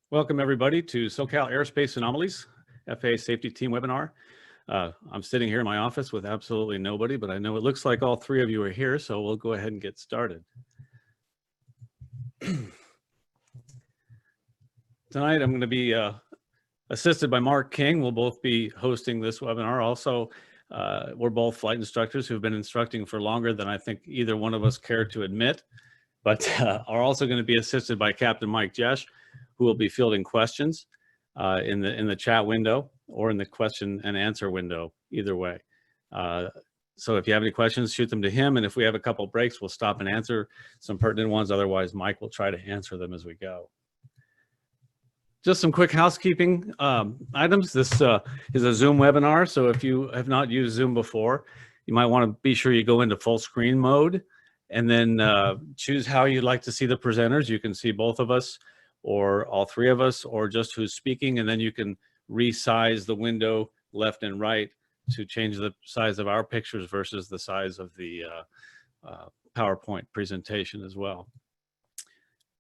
Welcome everybody to SoCal Airspace Anomalies, FAA Safety Team webinar. I'm sitting here in my office with absolutely nobody, but I know it looks like all three of you are here, so we'll go ahead and get started. Tonight I'm going to be assisted by Mark King. We'll both be hosting this webinar. Also, we're both flight instructors who've been instructing for longer than I think either one of us care to admit, but are also going to be assisted by Captain Mike Jesh, who will be fielding questions in the chat window or in the question and answer window, either way. So if you have any questions, shoot them to him. And if we have a couple breaks, we'll stop and answer some pertinent ones. Otherwise, Mike will try to answer them as we go. Just some quick housekeeping items. This is a Zoom webinar. So if you have not used Zoom before, you might want to be sure you go into full screen mode and then choose how you'd like to see the presenters. You can see both of us, or all three of us, or just who's speaking, and then you can resize the window left and right to change the size of our pictures versus the size of the PowerPoint presentation as well.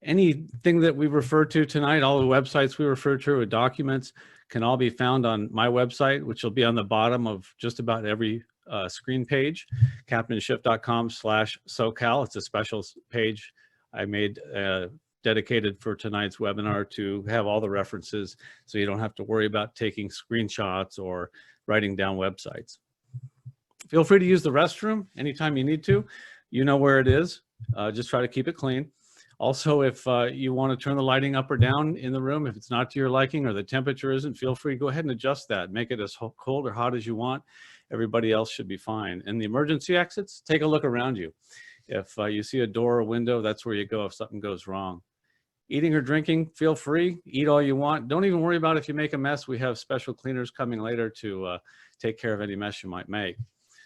Anything that we refer to tonight, all the websites we refer to or documents can all be found on my website, which will be on the bottom of just about every screen page, captainship.com/SoCal. It's a special page I made dedicated for tonight's webinar to have all the references so you don't have to worry about taking screenshots or writing down websites. Feel free to use the restroom anytime you need to. You know where it is. Just try to keep it clean. Also, if you want to turn the lighting up or down in the room, if it's not to your liking or the temperature isn't, feel free to go ahead and adjust that. Make it as cold or hot as you want. Everybody else should be fine. And the emergency exits, take a look around you. If you see a door or window, that's where you go if something goes wrong. Eating or drinking, feel free. Eat all you want. Don't even worry about if you make a mess. We have special cleaners coming later to take care of any mess you might make.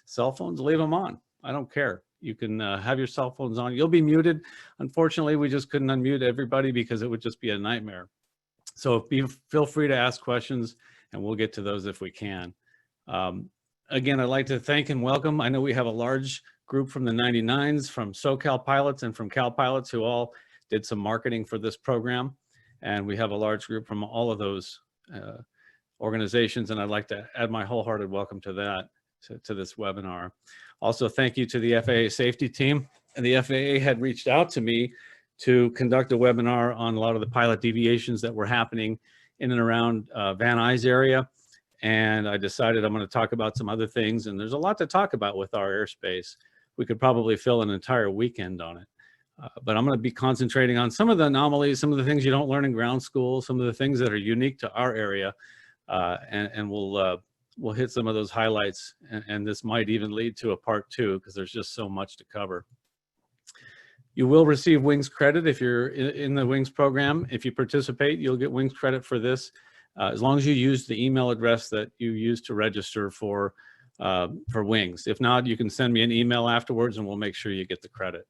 Cell phones, leave them on. I don't care. You can have your cell phones on. You'll be muted. Unfortunately, we just couldn't unmute everybody because it would just be a nightmare. So feel free to ask questions, and we'll get to those if we can. Again, I'd like to thank and welcome. I know we have a large group from the 99s, from SoCal pilots and from Cal pilots who all did some marketing for this program. And we have a large group from all of those organizations. And I'd like to add my wholehearted welcome to that, to this webinar. Also, thank you to the FAA safety team. And the FAA had reached out to me to conduct a webinar on a lot of the pilot deviations that were happening in and around Van Nuys area. And I decided I'm going to talk about some other things. And there's a lot to talk about with our airspace. We could probably fill an entire weekend on it. But I'm going to be concentrating on some of the anomalies, some of the things you don't learn in ground school, some of the things that are unique to our area, and we'll hit some of those highlights. And this might even lead to a part 2 because there's just so much to cover. You will receive Wings credit if you're in the Wings program. If you participate, you'll get Wings credit for this, as long as you use the email address that you used to register for Wings. If not, you can send me an email afterwards, and we'll make sure you get the credit.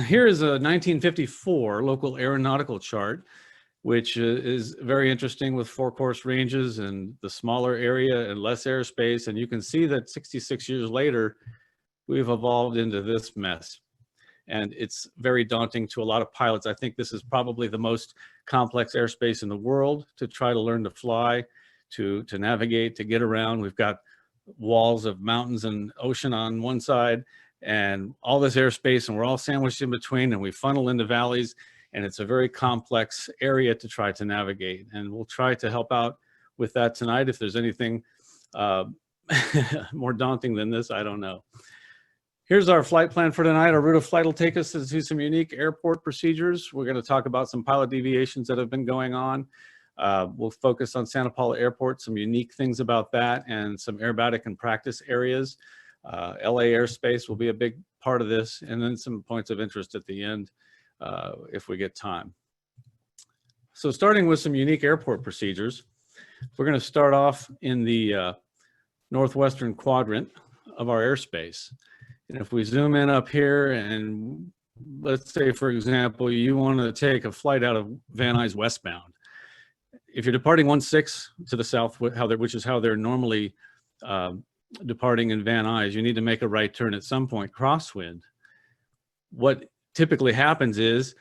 Here is a 1954 local aeronautical chart, which is very interesting with 4-course ranges and the smaller area and less airspace. And you can see that 66 years later, we've evolved into this mess. And it's very daunting to a lot of pilots. I think this is probably the most complex airspace in the world to try to learn to fly, to navigate, to get around. We've got walls of mountains and ocean on one side, and all this airspace, and we're all sandwiched in between, and we funnel into valleys, and it's a very complex area to try to navigate. And we'll try to help out with that tonight. If there's anything more daunting than this, I don't know. Here's our flight plan for tonight. Our route of flight will take us to some unique airport procedures. We're going to talk about some pilot deviations that have been going on. We'll focus on Santa Paula Airport, some unique things about that, and some aerobatic and practice areas. LA airspace will be a big part of this, and then some points of interest at the end if we get time. So starting with some unique airport procedures, we're going to start off in the northwestern quadrant of our airspace. And if we zoom in up here, and let's say, for example, you want to take a flight out of Van Nuys westbound. If you're departing 16 to the south, which is how they're normally departing in Van Nuys, you need to make a right turn at some point crosswind. What typically happens is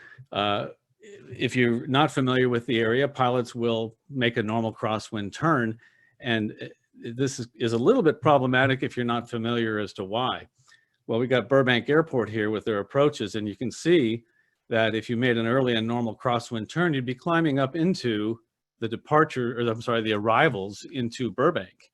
if you're not familiar with the area, pilots will make a normal crosswind turn. And this is a little bit problematic if you're not familiar as to why. Well, we got Burbank Airport here with their approaches, and you can see that if you made an early and normal crosswind turn, you'd be climbing up into the departure, or I'm sorry, the arrivals into Burbank.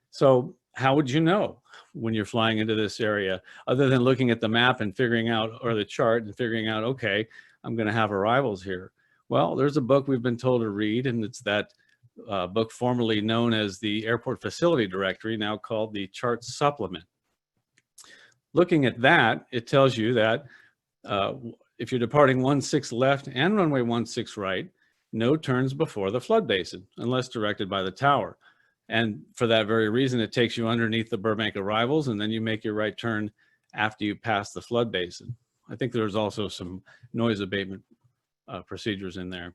So how would you know when you're flying into this area, other than looking at the map and figuring out, or the chart and figuring out, okay, I'm going to have arrivals here? Well, there's a book we've been told to read, and it's that book formerly known as the Airport Facility Directory, now called the Chart Supplement. Looking at that, it tells you that if you're departing 16 left and runway 16 right, no turns before the flood basin unless directed by the tower. And for that very reason, it takes you underneath the Burbank arrivals, and then you make your right turn after you pass the flood basin. I think there's also some noise abatement procedures in there.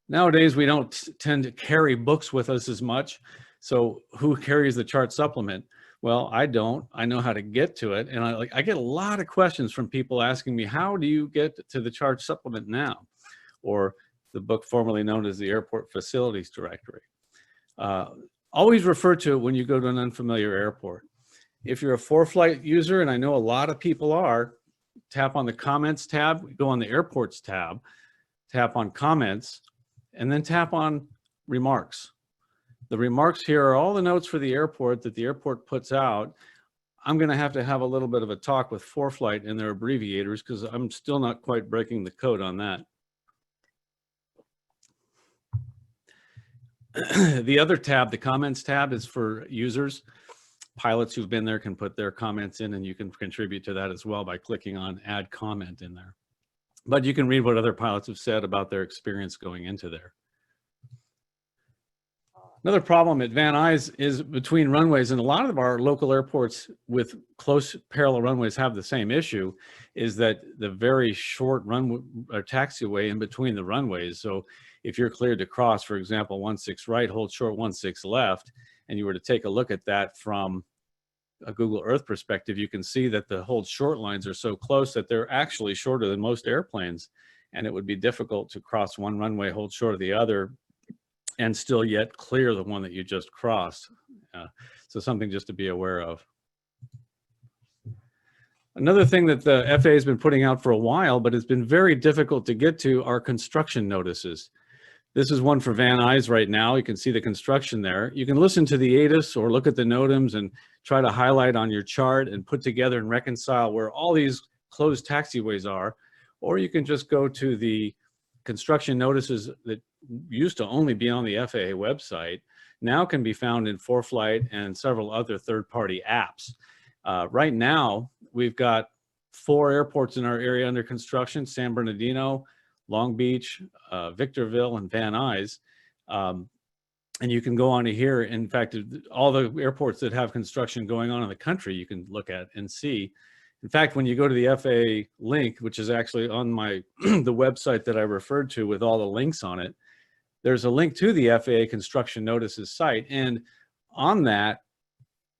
Nowadays, we don't tend to carry books with us as much. So who carries the chart supplement? Well, I don't. I know how to get to it. And I get a lot of questions from people asking me, how do you get to the chart supplement now? Or the book formerly known as the Airport Facilities Directory. Always refer to it when you go to an unfamiliar airport. If you're a ForeFlight user, and I know a lot of people are, tap on the comments tab, go on the airports tab, tap on comments, and then tap on remarks. The remarks here are all the notes for the airport that the airport puts out. I'm going to have a little bit of a talk with ForeFlight and their abbreviators, because I'm still not quite breaking the code on that. The other tab, the comments tab, is for users. Pilots who've been there can put their comments in, and you can contribute to that as well by clicking on add comment in there. But you can read what other pilots have said about their experience going into there. Another problem at Van Nuys is between runways, and a lot of our local airports with close parallel runways have the same issue, is that the very short runway or taxiway in between the runways. So if you're cleared to cross, for example, 16 right, hold short 16 left, and you were to take a look at that from a Google Earth perspective, you can see that the hold short lines are so close that they're actually shorter than most airplanes. And it would be difficult to cross one runway, hold short of the other, and still yet clear the one that you just crossed. So something just to be aware of. Another thing that the FAA has been putting out for a while, but it's been very difficult to get to, are construction notices. This is one for Van Nuys right now. You can see the construction there. You can listen to the ATIS or look at the NOTAMs and try to highlight on your chart and put together and reconcile where all these closed taxiways are. Or you can just go to the construction notices that used to only be on the FAA website, now can be found in ForeFlight and several other third-party apps. Right now, we've got 4 airports in our area under construction: San Bernardino, Long Beach, Victorville, and Van Nuys. And you can go on to here. In fact, all the airports that have construction going on in the country, you can look at and see. In fact, when you go to the FAA link, which is actually on my the website that I referred to with all the links on it, there's a link to the FAA Construction Notices site. And on that,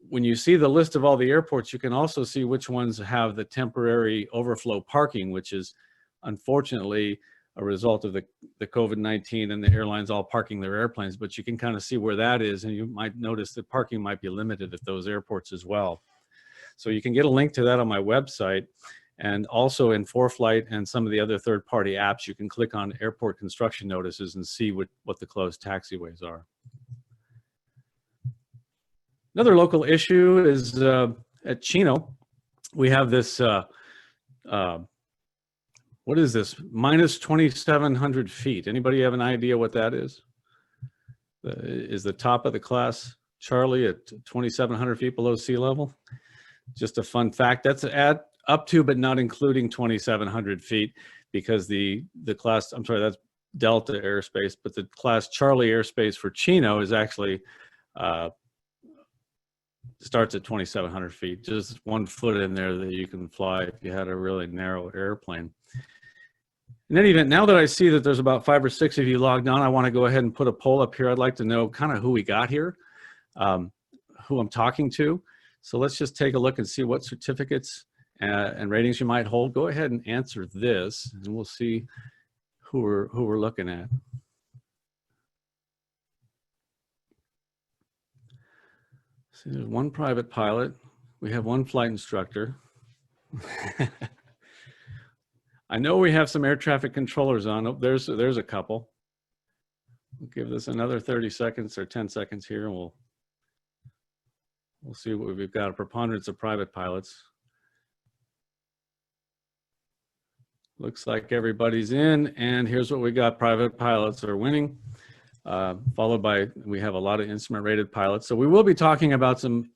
when you see the list of all the airports, you can also see which ones have the temporary overflow parking, which is unfortunately a result of the COVID-19 and the airlines all parking their airplanes. But you can kind of see where that is, and you might notice that parking might be limited at those airports as well. So you can get a link to that on my website. And also in ForeFlight and some of the other third-party apps, you can click on airport construction notices and see what the closed taxiways are. Another local issue is at Chino, we have this, what is this, minus 2,700 feet. Anybody have an idea what that is? Is the top of the class Charlie at 2,700 feet below sea level? Just a fun fact. That's up to, but not including 2,700 feet, because the class, I'm sorry, that's Delta airspace, but the class Charlie airspace for Chino is actually starts at 2,700 feet, just 1 foot in there that you can fly if you had a really narrow airplane. In any event, now that I see that there's about 5 or 6 of you logged on, I want to go ahead and put a poll up here. I'd like to know kind of who we got here, who I'm talking to. So let's just take a look and see what certificates and ratings you might hold. Go ahead and answer this, and we'll see who we're looking at. See, there's one private pilot. We have one flight instructor. I know we have some air traffic controllers on. Oh, there's a couple. We'll give this another 30 seconds or 10 seconds here, and we'll see what we've got. A preponderance of private pilots. Looks like everybody's in, and here's what we got. Private pilots are winning, followed by, we have a lot of instrument rated pilots. So we will be talking about some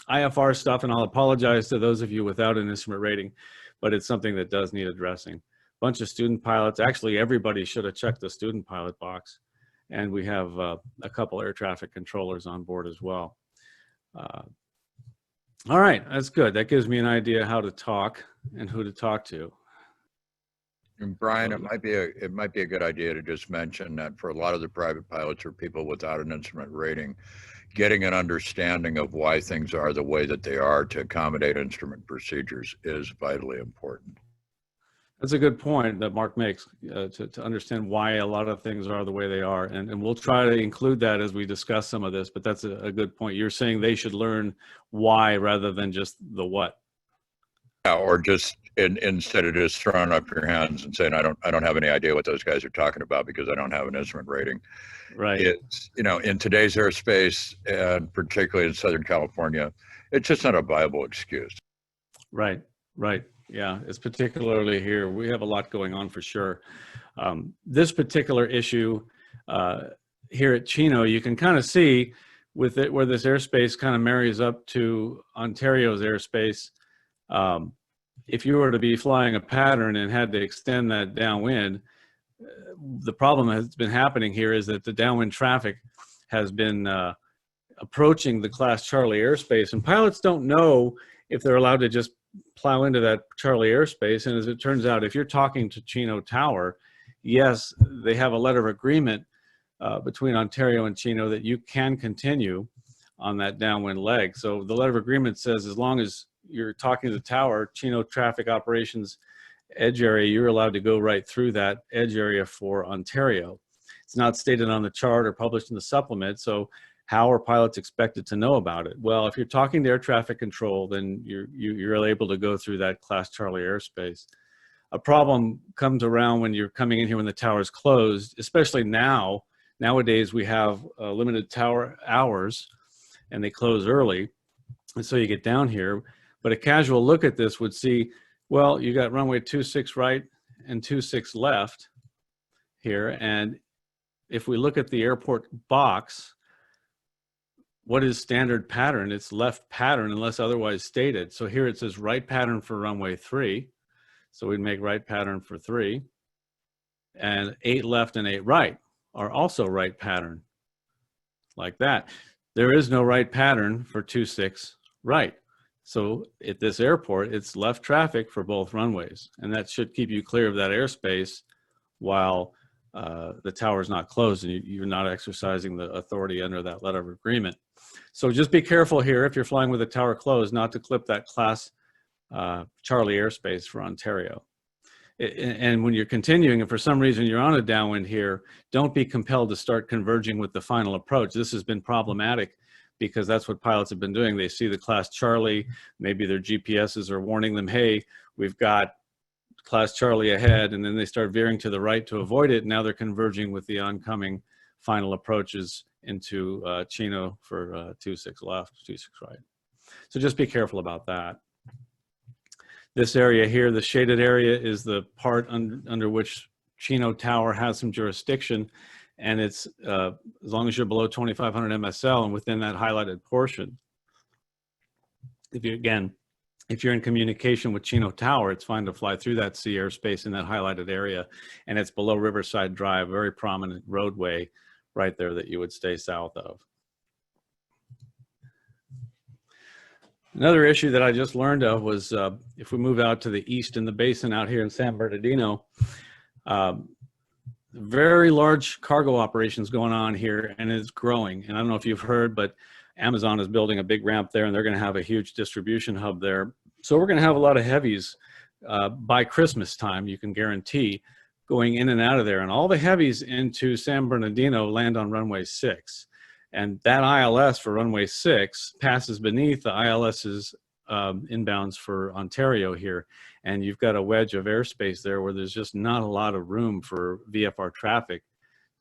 IFR stuff, and I'll apologize to those of you without an instrument rating, but it's something that does need addressing. Bunch of student pilots. Actually, everybody should have checked the student pilot box. And we have a couple air traffic controllers on board as well. All right, that's good. That gives me an idea how to talk and who to talk to. And Brian, it might be a good idea to just mention that for a lot of the private pilots or people without an instrument rating, getting an understanding of why things are the way that they are to accommodate instrument procedures is vitally important. That's a good point that Mark makes, to understand why a lot of things are the way they are. And we'll try to include that as we discuss some of this, but that's a good point. You're saying they should learn why rather than just the what. Yeah, or just instead of just throwing up your hands and saying, I don't have any idea what those guys are talking about because I don't have an instrument rating. Right. It's, you know, in today's airspace, and particularly in Southern California, it's just not a viable excuse. Right, right. Yeah, it's particularly here. We have a lot going on for sure. This particular issue here at Chino, you can kind of see with it where this airspace kind of marries up to Ontario's airspace. If you were to be flying a pattern and had to extend that downwind, the problem that's been happening here is that the downwind traffic has been approaching the Class Charlie airspace, and pilots don't know if they're allowed to just plow into that Charlie airspace. And as it turns out, if you're talking to Chino Tower, yes, they have a letter of agreement between Ontario and Chino that you can continue on that downwind leg. So the letter of agreement says as long as you're talking to the tower, Chino traffic operations edge area, you're allowed to go right through that edge area for Ontario. It's not stated on the chart or published in the supplement, so how are pilots expected to know about it? Well, if you're talking to air traffic control, then you're able to go through that Class Charlie airspace. A problem comes around when you're coming in here when the tower is closed, especially now. Nowadays, we have limited tower hours, and they close early, and so you get down here. But a casual look at this would see, well, you got runway 26 right and 26 left here, and if we look at the airport box, what is standard pattern? It's left pattern unless otherwise stated. So here it says right pattern for runway 3. So we'd make right pattern for 3. And 8 left and 8 right are also right pattern, like that. There is no right pattern for 26 right. So at this airport, it's left traffic for both runways. And that should keep you clear of that airspace while the tower is not closed and you're not exercising the authority under that letter of agreement. So just be careful here if you're flying with the tower closed not to clip that Class Charlie airspace for Ontario. And when you're continuing, and for some reason you're on a downwind here, don't be compelled to start converging with the final approach. This has been problematic because that's what pilots have been doing. They see the Class Charlie, maybe their GPSs are warning them, hey, we've got Class Charlie ahead, and then they start veering to the right to avoid it. Now they're converging with the oncoming final approaches into Chino for 26 left, 26 right. So just be careful about that. This area here, the shaded area, is the part under which Chino Tower has some jurisdiction, and it's as long as you're below 2,500 MSL and within that highlighted portion. If you're in communication with Chino Tower, it's fine to fly through that sea airspace in that highlighted area, and it's below Riverside Drive, very prominent roadway right there that you would stay south of. Another issue that I just learned of was if we move out to the east in the basin out here in San Bernardino, very large cargo operations going on here, and it's growing. And I don't know if you've heard, but Amazon is building a big ramp there, and they're going to have a huge distribution hub there. So we're going to have a lot of heavies by Christmas time, you can guarantee, going in and out of there. And all the heavies into San Bernardino land on runway 6. And that ILS for runway 6 passes beneath the ILS's inbounds for Ontario here. And you've got a wedge of airspace there where there's just not a lot of room for VFR traffic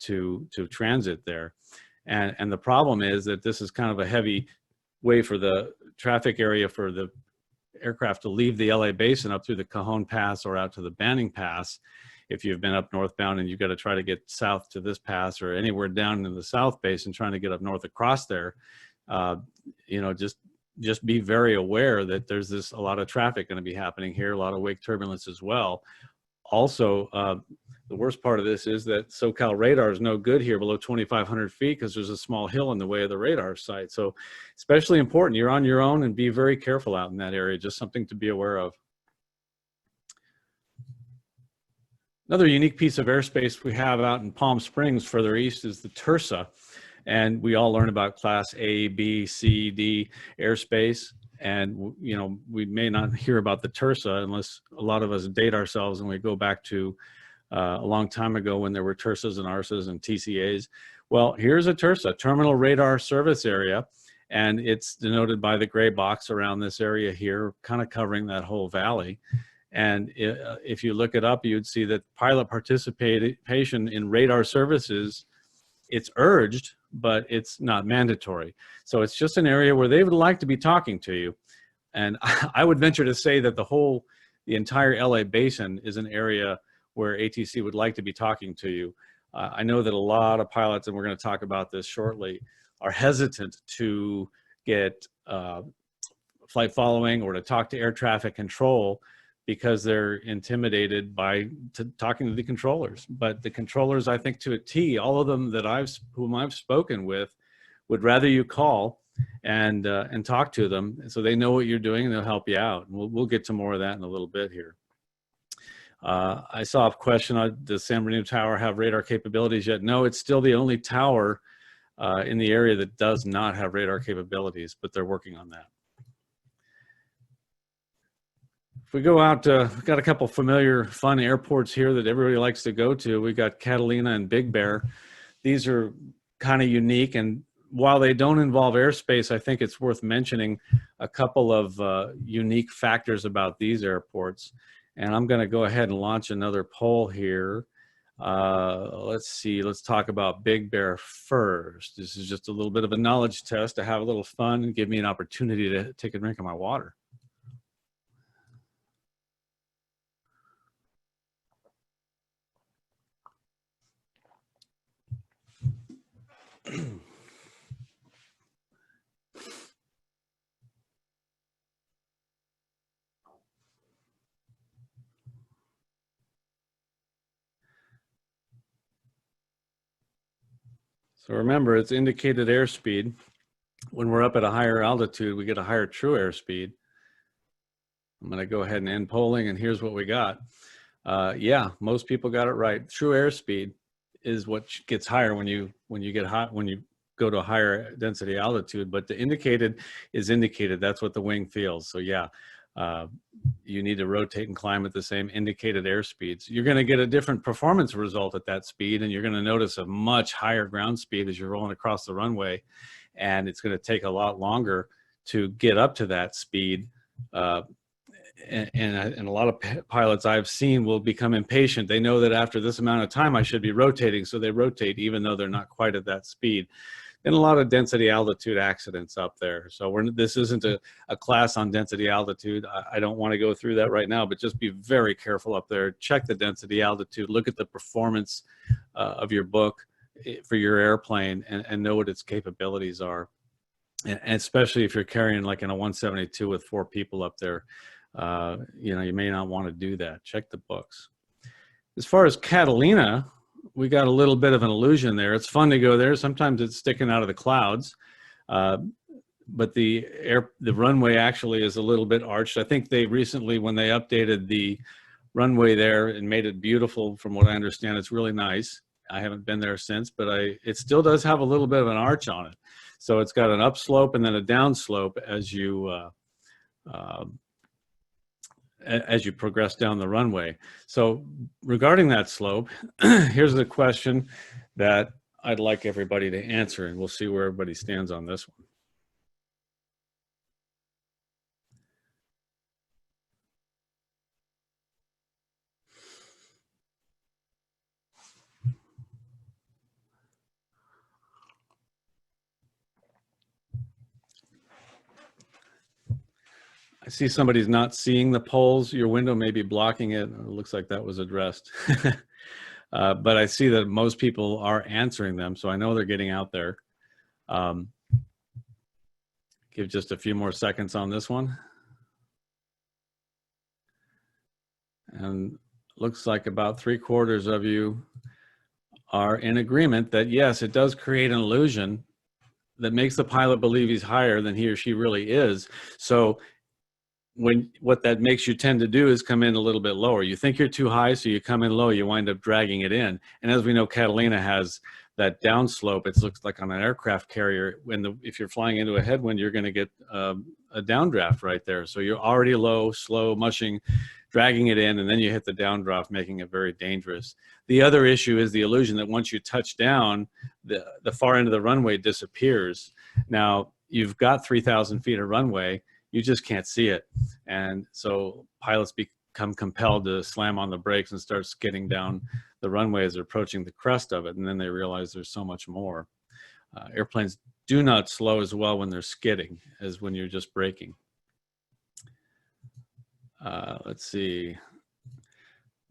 to transit there. And the problem is that this is kind of a heavy way for the traffic area for the aircraft to leave the LA basin up through the Cajon Pass or out to the Banning Pass. If you've been up northbound and you've got to try to get south to this pass or anywhere down in the South Basin trying to get up north across there, you know, just be very aware that there's a lot of traffic going to be happening here, a lot of wake turbulence as well. Also, the worst part of this is that SoCal radar is no good here below 2,500 feet because there's a small hill in the way of the radar site. So especially important, you're on your own and be very careful out in that area, just something to be aware of. Another unique piece of airspace we have out in Palm Springs further east is the Tersa. And we all learn about class A, B, C, D airspace. And, you know, we may not hear about the Tersa unless a lot of us date ourselves and we go back to a long time ago when there were Tersas and ARSAs and TCAs. Well, here's a Tersa, Terminal Radar Service Area, and it's denoted by the gray box around this area here, kind of covering that whole valley. And if you look it up, you'd see that pilot participation in radar services, it's urged, but it's not mandatory. So it's just an area where they would like to be talking to you. And I would venture to say that the entire LA basin is an area where ATC would like to be talking to you. I know that a lot of pilots, and we're going to talk about this shortly, are hesitant to get flight following or to talk to air traffic control because they're intimidated by talking to the controllers. But the controllers, I think to a T, all of them that whom I've spoken with, would rather you call and talk to them so they know what you're doing and they'll help you out. And we'll get to more of that in a little bit here. I saw a question, does San Bernardino Tower have radar capabilities yet? No, it's still the only tower in the area that does not have radar capabilities, but they're working on that. If we go out, we've got a couple familiar fun airports here that everybody likes to go to. We've got Catalina and Big Bear. These are kind of unique, and while they don't involve airspace, I think it's worth mentioning a couple of unique factors about these airports. And I'm going to go ahead and launch another poll here. Let's see, let's talk about Big Bear first. This is just a little bit of a knowledge test to have a little fun and give me an opportunity to take a drink of my water. So remember, it's indicated airspeed. When we're up at a higher altitude, we get a higher true airspeed. I'm going to go ahead and end polling, and here's what we got. Yeah, most people got it right. True airspeed is what gets higher when you go to a higher density altitude, but the indicated is indicated. That's what the wing feels. So yeah, you need to rotate and climb at the same indicated airspeeds. You're going to get a different performance result at that speed, and you're going to notice a much higher ground speed as you're rolling across the runway, and it's going to take a lot longer to get up to that speed. And a lot of pilots I've seen will become impatient. They know that after this amount of time I should be rotating, so they rotate even though they're not quite at that speed. And a lot of density altitude accidents up there. So this isn't a class on density altitude. I don't want to go through that right now, but just be very careful up there. Check the density altitude, look at the performance of your book for your airplane, and know what its capabilities are. And especially if you're carrying like in a 172 with 4 people up there, you know, you may not want to do that. Check the books. As far as Catalina, we got a little bit of an illusion there. It's fun to go there. Sometimes it's sticking out of the clouds, but the runway actually is a little bit arched. I think they recently, when they updated the runway there and made it beautiful, from what I understand, it's really nice. I haven't been there since, but it still does have a little bit of an arch on it. So it's got an upslope and then a downslope as you as you progress down the runway. So regarding that slope, here's the question that I'd like everybody to answer, and we'll see where everybody stands on this one. I see somebody's not seeing the polls. Your window may be blocking it. It looks like that was addressed. But I see that most people are answering them, so I know they're getting out there. Give just a few more seconds on this one. And looks like about 3/4 of you are in agreement that yes, it does create an illusion that makes the pilot believe he's higher than he or she really is. So what that makes you tend to do is come in a little bit lower. You think you're too high, so you come in low, you wind up dragging it in. And as we know, Catalina has that downslope. It looks like on an aircraft carrier, if you're flying into a headwind, you're going to get a downdraft right there. So you're already low, slow, mushing, dragging it in, and then you hit the downdraft, making it very dangerous. The other issue is the illusion that once you touch down, the far end of the runway disappears. Now, you've got 3,000 feet of runway, you just can't see it. And so pilots become compelled to slam on the brakes and start skidding down the runway as they're approaching the crest of it, and then they realize there's so much more. Airplanes do not slow as well when they're skidding as when you're just braking. Let's see.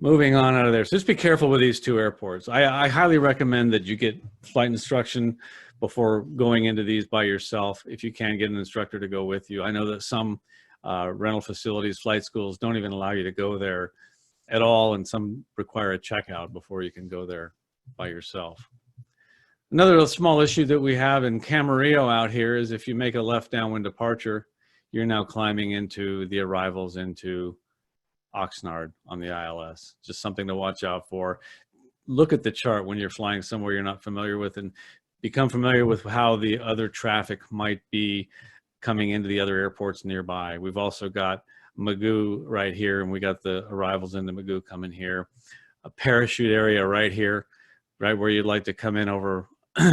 Moving on out of there. So just be careful with these two airports. I highly recommend that you get flight instruction before going into these by yourself. If you can, get an instructor to go with you. I know that some rental facilities, flight schools, don't even allow you to go there at all, and some require a checkout before you can go there by yourself. Another small issue that we have in Camarillo out here is if you make a left downwind departure, you're now climbing into the arrivals into Oxnard on the ILS. Just something to watch out for. Look at the chart when you're flying somewhere you're not familiar with, and become familiar with how the other traffic might be coming into the other airports nearby. We've also got Magoo right here, and we got the arrivals into Magoo coming here. A parachute area right here, right where you'd like to come in over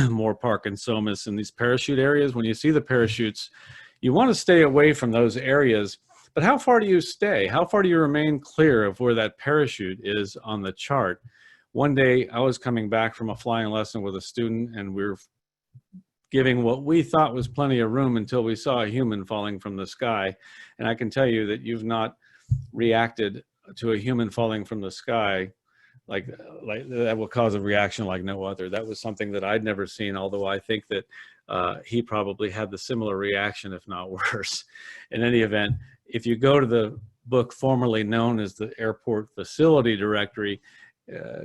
Moore Park and Somas. And these parachute areas, when you see the parachutes, you want to stay away from those areas. But how far do you stay? How far do you remain clear of where that parachute is on the chart? One day I was coming back from a flying lesson with a student, and we were giving what we thought was plenty of room until we saw a human falling from the sky. And I can tell you that you've not reacted to a human falling from the sky like that will cause a reaction like no other. That was something that I'd never seen, although I think that he probably had the similar reaction, if not worse. In any event, if you go to the book formerly known as the Airport Facility Directory,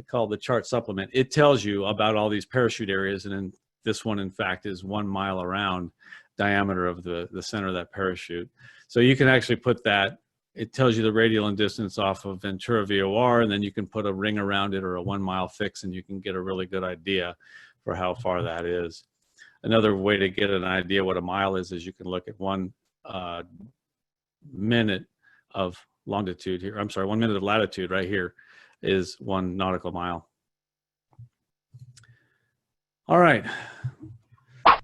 called the Chart Supplement, it tells you about all these parachute areas, and in this one, in fact, is 1 mile around diameter of the center of that parachute. So you can actually put that, it tells you the radial and distance off of Ventura VOR, and then you can put a ring around it or a 1 mile fix, and you can get a really good idea for how far that is. Another way to get an idea what a mile is you can look at 1 minute of longitude here. I'm sorry, 1 minute of latitude right here is 1 nautical mile. All right,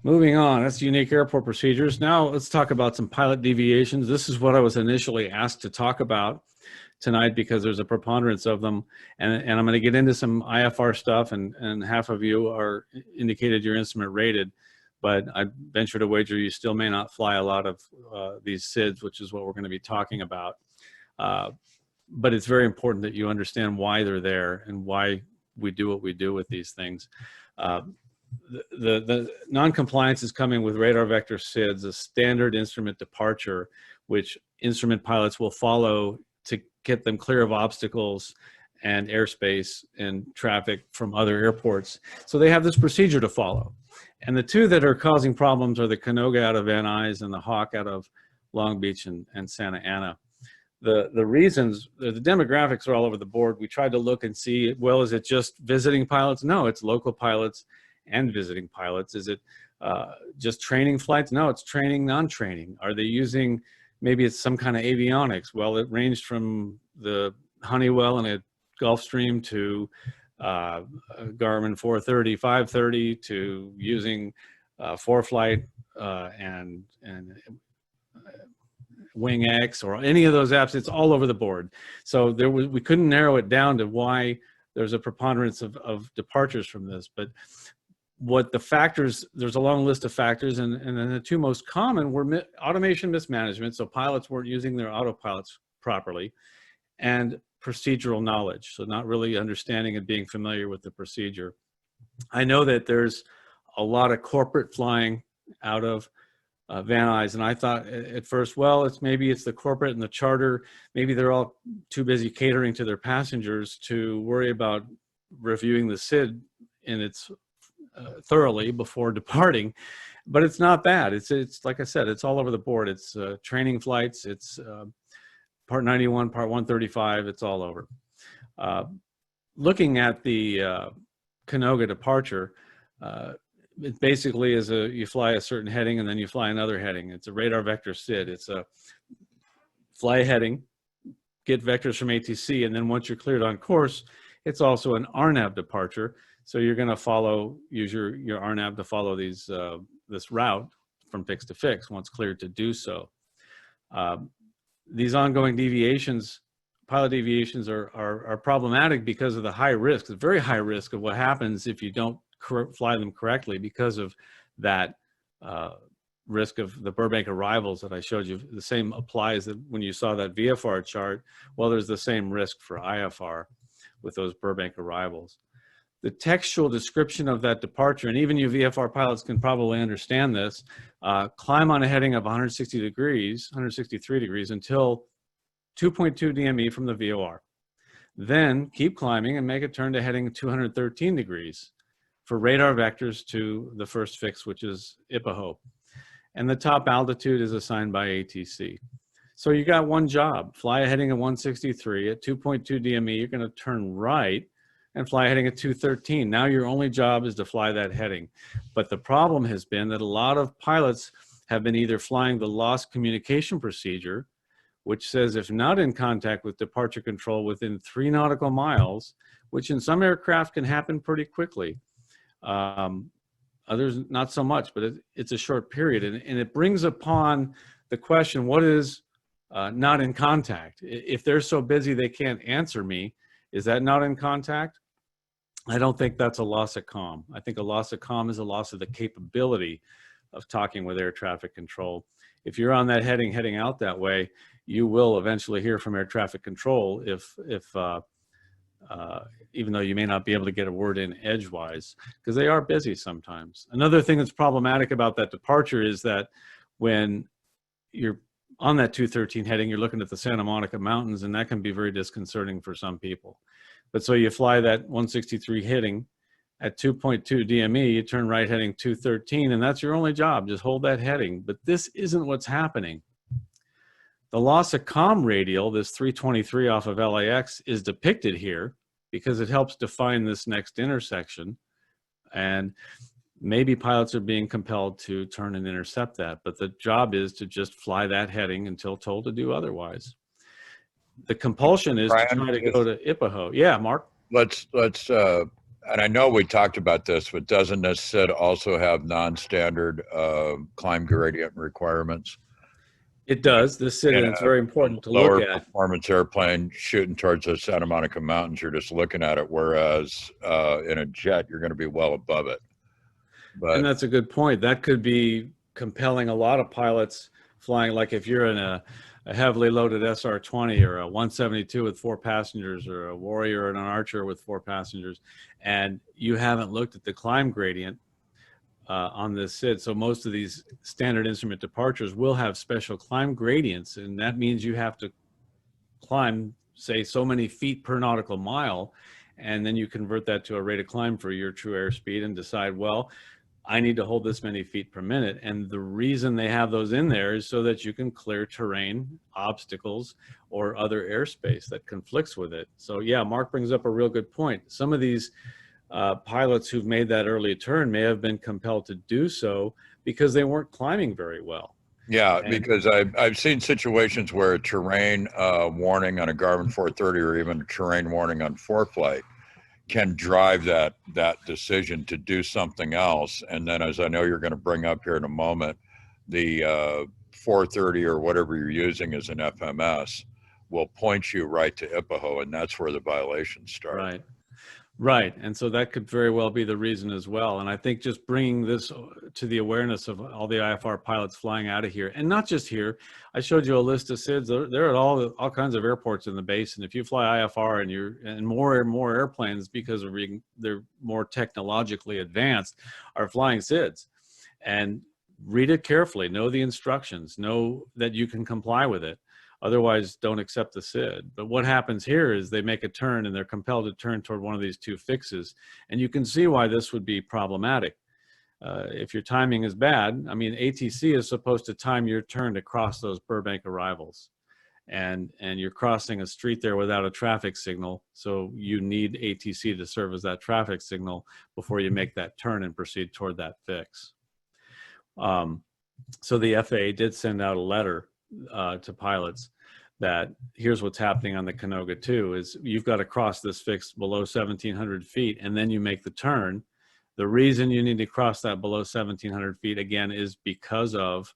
moving on. That's unique airport procedures. Now let's talk about some pilot deviations. This is what I was initially asked to talk about tonight because there's a preponderance of them, and I'm going to get into some IFR stuff, and half of you are indicated your instrument rated, but I venture to wager you still may not fly a lot of these SIDs, which is what we're going to be talking about. But it's very important that you understand why they're there and why we do what we do with these things. The non-compliance is coming with radar vector SIDs, a standard instrument departure, which instrument pilots will follow to get them clear of obstacles and airspace and traffic from other airports. So they have this procedure to follow. And the two that are causing problems are the Canoga out of Van Nuys and the Hawk out of Long Beach and Santa Ana. The reasons, the demographics are all over the board. We tried to look and see, well, is it just visiting pilots? No, it's local pilots and visiting pilots. Is it just training flights? No, it's training, non-training. Are they using maybe it's some kind of avionics. Well, it ranged from the Honeywell and a Gulfstream to Garmin 430, 530 to using ForeFlight and Wing X or any of those apps. It's all over the board. So we couldn't narrow it down to why there's a preponderance of departures from this. But what the factors, there's a long list of factors, and then the two most common were automation mismanagement. So pilots weren't using their autopilots properly, and procedural knowledge. So not really understanding and being familiar with the procedure. I know that there's a lot of corporate flying out of Van Nuys, and I thought at first, well, maybe it's the corporate and the charter. Maybe they're all too busy catering to their passengers to worry about reviewing the SID in its thoroughly before departing. But it's not that. It's like I said, it's all over the board. It's training flights. It's Part 91, Part 135. It's all over. Looking at the Canoga Departure, it basically is you fly a certain heading and then you fly another heading. It's a radar vector SID. It's a fly a heading, get vectors from ATC, and then once you're cleared on course, it's also an RNAV departure. So you're going to use your RNAV to follow this route from fix to fix once cleared to do so. These ongoing deviations, pilot deviations, are problematic because of the high risk, the very high risk of what happens if you don't fly them correctly because of that risk of the Burbank arrivals that I showed you. The same applies that when you saw that VFR chart. Well, there's the same risk for IFR with those Burbank arrivals. The textual description of that departure, and even you VFR pilots can probably understand this, climb on a heading of 163 degrees until 2.2 DME from the VOR. Then keep climbing and make a turn to heading 213 degrees for radar vectors to the first fix, which is Ipaho. And the top altitude is assigned by ATC. So you got one job, fly a heading of 163 at 2.2 DME, you're gonna turn right and fly heading at 213. Now your only job is to fly that heading. But the problem has been that a lot of pilots have been either flying the lost communication procedure, which says if not in contact with departure control within 3 nautical miles, which in some aircraft can happen pretty quickly. Others not so much, but it's a short period. And it brings upon the question, what is not in contact? If they're so busy they can't answer me, is that not in contact? I don't think that's a loss of comm. I think a loss of comm is a loss of the capability of talking with air traffic control. If you're on that heading out that way, you will eventually hear from air traffic control even though you may not be able to get a word in edgewise, because they are busy sometimes. Another thing that's problematic about that departure is that when you're on that 213 heading, you're looking at the Santa Monica Mountains, and that can be very disconcerting for some people. But so you fly that 163 heading at 2.2 DME, you turn right heading 213, and that's your only job, just hold that heading. But this isn't what's happening. The loss of comm radial, this 323 off of LAX, is depicted here because it helps define this next intersection. And maybe pilots are being compelled to turn and intercept that, but the job is to just fly that heading until told to do otherwise. The compulsion is Brian, to try to go to Ipaho. Yeah, Mark? Let's and I know we talked about this, but doesn't this SID also have non-standard climb gradient requirements? It does. The SID, and it's very important to look at. Lower performance airplane shooting towards the Santa Monica Mountains, you're just looking at it, whereas in a jet, you're going to be well above it. But, and that's a good point. That could be compelling a lot of pilots flying, like if you're in a heavily loaded SR-20 or a 172 with 4 passengers, or a Warrior and an Archer with 4 passengers, and you haven't looked at the climb gradient on this SID. So most of these standard instrument departures will have special climb gradients, and that means you have to climb, say, so many feet per nautical mile, and then you convert that to a rate of climb for your true airspeed and decide, well, I need to hold this many feet per minute. And the reason they have those in there is so that you can clear terrain, obstacles, or other airspace that conflicts with it. So yeah, Mark brings up a real good point. Some of these pilots who've made that early turn may have been compelled to do so because they weren't climbing very well. Yeah, And because I've seen situations where a terrain warning on a Garmin 430 or even a terrain warning on ForeFlight can drive that decision to do something else. And then, as I know you're going to bring up here in a moment, the 430 or whatever you're using as an FMS will point you right to IPAHO, and that's where the violations start. right. Right. And so that could very well be the reason as well. And I think just bringing this to the awareness of all the IFR pilots flying out of here, and not just here. I showed you a list of SIDs. They're at all kinds of airports in the basin. If you fly IFR and more and more airplanes, because they're more technologically advanced, are flying SIDs. And read it carefully, know the instructions, know that you can comply with it. Otherwise, don't accept the SID. But what happens here is they make a turn and they're compelled to turn toward one of these two fixes. And you can see why this would be problematic. If your timing is bad, I mean, ATC is supposed to time your turn to cross those Burbank arrivals. And you're crossing a street there without a traffic signal. So you need ATC to serve as that traffic signal before you make that turn and proceed toward that fix. So the FAA did send out a letter to pilots that here's what's happening on the Canoga 2 is you've got to cross this fix below 1,700 feet and then you make the turn. The reason you need to cross that below 1,700 feet again is because of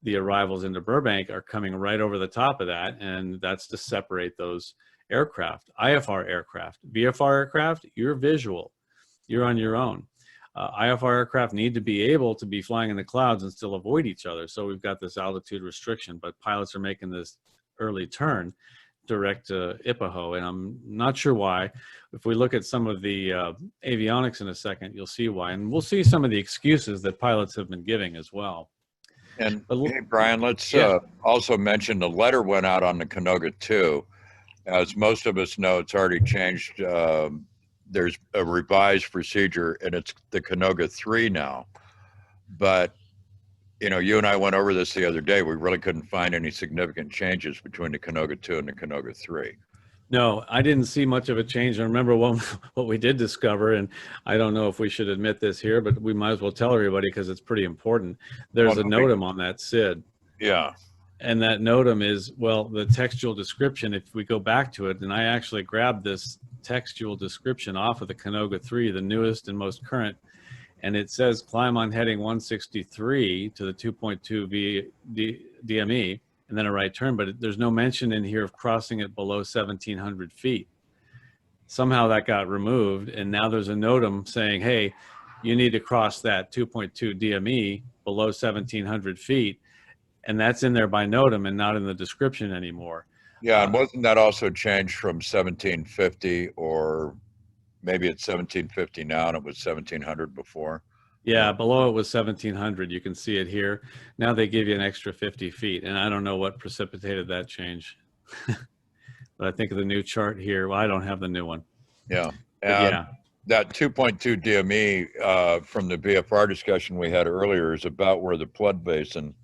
the arrivals into Burbank are coming right over the top of that, and that's to separate those aircraft. IFR aircraft, VFR aircraft, you're visual, you're on your own. IFR aircraft need to be able to be flying in the clouds and still avoid each other. So we've got this altitude restriction, but pilots are making this early turn direct to IPAHO, and I'm not sure why. If we look at some of the avionics in a second, you'll see why. And we'll see some of the excuses that pilots have been giving as well. And hey, Brian, let's also mention the letter went out on the Canoga 2. As most of us know, it's already changed. There's a revised procedure, and it's the Canoga 3 now. But, you know, you and I went over this the other day. We really couldn't find any significant changes between the Canoga 2 and the Canoga 3. No, I didn't see much of a change. I remember what we did discover, and I don't know if we should admit this here, but we might as well tell everybody because it's pretty important. There's a NOTAM on that SID. Yeah. And that NOTAM is, well, the textual description, if we go back to it, and I actually grabbed this textual description off of the Canoga 3, the newest and most current, and it says climb on heading 163 to the 2.2 DME, and then a right turn, but there's no mention in here of crossing it below 1,700 feet. Somehow that got removed, and now there's a NOTAM saying, hey, you need to cross that 2.2 DME below 1,700 feet, and that's in there by NOTAM and not in the description anymore. Yeah, and wasn't that also changed from 1,750, or maybe it's 1,750 now and it was 1,700 before? Yeah, below it was 1,700. You can see it here. Now they give you an extra 50 feet, and I don't know what precipitated that change. But I think of the new chart here. Well, I don't have the new one. Yeah, and yeah, that 2.2 DME from the VFR discussion we had earlier is about where the flood basin,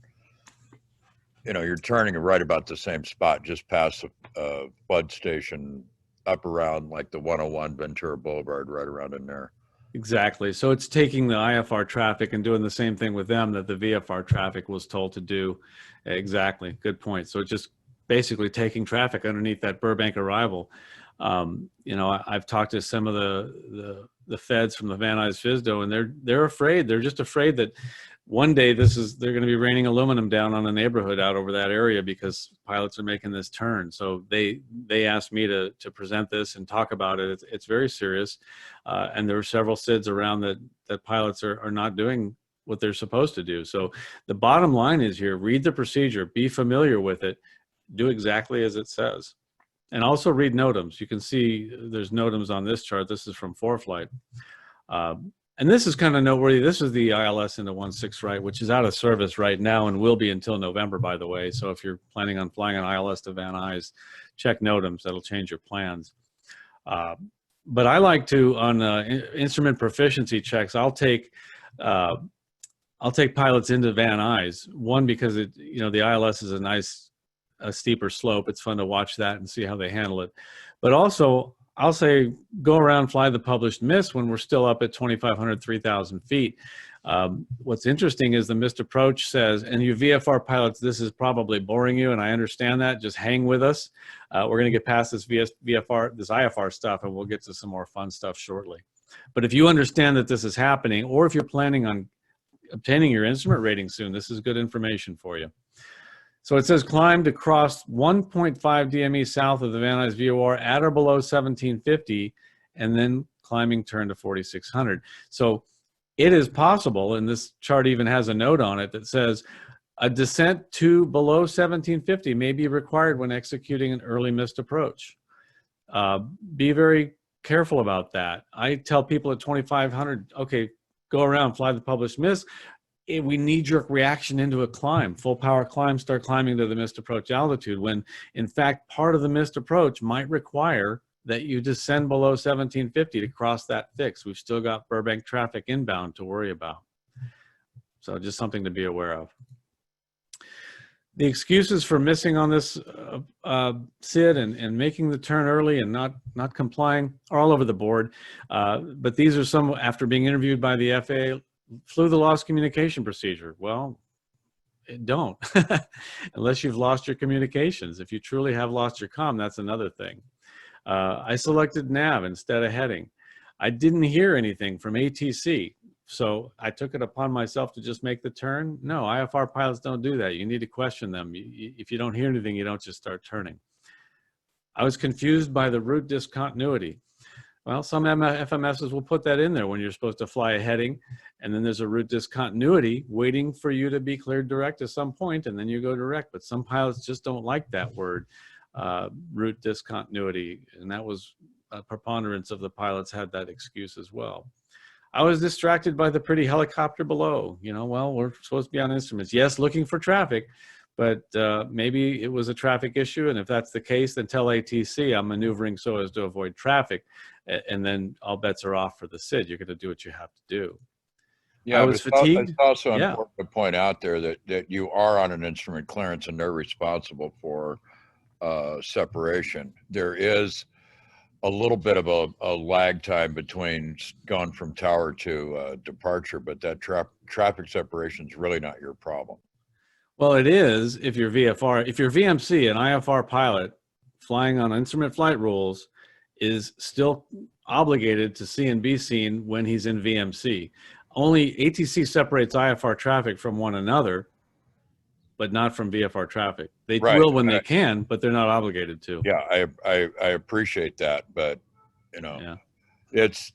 you know, you're turning right about the same spot, just past the flood station, up around like the 101 Ventura Boulevard, right around in there. exactly. So it's taking the IFR traffic and doing the same thing with them that the VFR traffic was told to do. Exactly. Good point. So it's just basically taking traffic underneath that Burbank arrival. You know, I've talked to some of the feds from the Van Nuys FSDO, and they're afraid. They're just afraid that one day they're going to be raining aluminum down on a neighborhood out over that area because pilots are making this turn. So they asked me to present this and talk about it. It's very serious. And there are several SIDs around that pilots are not doing what they're supposed to do. So the bottom line is here, read the procedure, be familiar with it, do exactly as it says. And also read NOTAMs. You can see there's NOTAMs on this chart. This is from ForeFlight. And this is kind of noteworthy. This is the ILS into 16 right, which is out of service right now and will be until November, by the way. So if you're planning on flying an ILS to Van Nuys, check NOTAMs. That'll change your plans. But I like to, on instrument proficiency checks, I'll take pilots into Van Nuys. One, because the ILS is a steeper slope. It's fun to watch that and see how they handle it. But also, I'll say go around, fly the published miss when we're still up at 2,500, 3,000 feet. What's interesting is the missed approach says, and you VFR pilots, this is probably boring you, and I understand that. Just hang with us. We're going to get past this VFR, this IFR stuff, and we'll get to some more fun stuff shortly. But if you understand that this is happening, or if you're planning on obtaining your instrument rating soon, this is good information for you. So it says climb to cross 1.5 DME south of the Van Nuys VOR at or below 1750, and then climbing turn to 4600. So it is possible, and this chart even has a note on it that says a descent to below 1750 may be required when executing an early missed approach. Be very careful about that. I tell people at 2500, okay, go around, fly the published miss. We need your reaction into a climb, full power climb, start climbing to the missed approach altitude, when in fact part of the missed approach might require that you descend below 1750 to cross that fix. We've still got Burbank traffic inbound to worry about. So just something to be aware of. The excuses for missing on this SID and making the turn early and not complying are all over the board. But these are some after being interviewed by the FAA. Flew the lost communication procedure. Well, don't, unless you've lost your communications. If you truly have lost your comm, that's another thing. I selected nav instead of heading. I didn't hear anything from ATC, so I took it upon myself to just make the turn. No, IFR pilots don't do that. You need to question them. If you don't hear anything, you don't just start turning. I was confused by the route discontinuity. Well, some FMSs will put that in there when you're supposed to fly a heading, and then there's a route discontinuity waiting for you to be cleared direct at some point, and then you go direct. But some pilots just don't like that word, route discontinuity, and that was a preponderance of the pilots had that excuse as well. I was distracted by the pretty helicopter below. You know, well, we're supposed to be on instruments. Yes, looking for traffic, but maybe it was a traffic issue, and if that's the case, then tell ATC I'm maneuvering so as to avoid traffic, and then all bets are off for the SID. You're going to do what you have to do. Yeah, I was fatigued. It's also important to point out there that you are on an instrument clearance and they're responsible for separation. There is a little bit of a lag time between going from tower to departure, but that traffic separation is really not your problem. Well, it is if you're VFR. If you're VMC, an IFR pilot flying on instrument flight rules is still obligated to see and be seen when he's in VMC. Only ATC separates IFR traffic from one another, but not from VFR traffic. They will when they can, but they're not obligated to. Yeah, I appreciate that, but you know, it's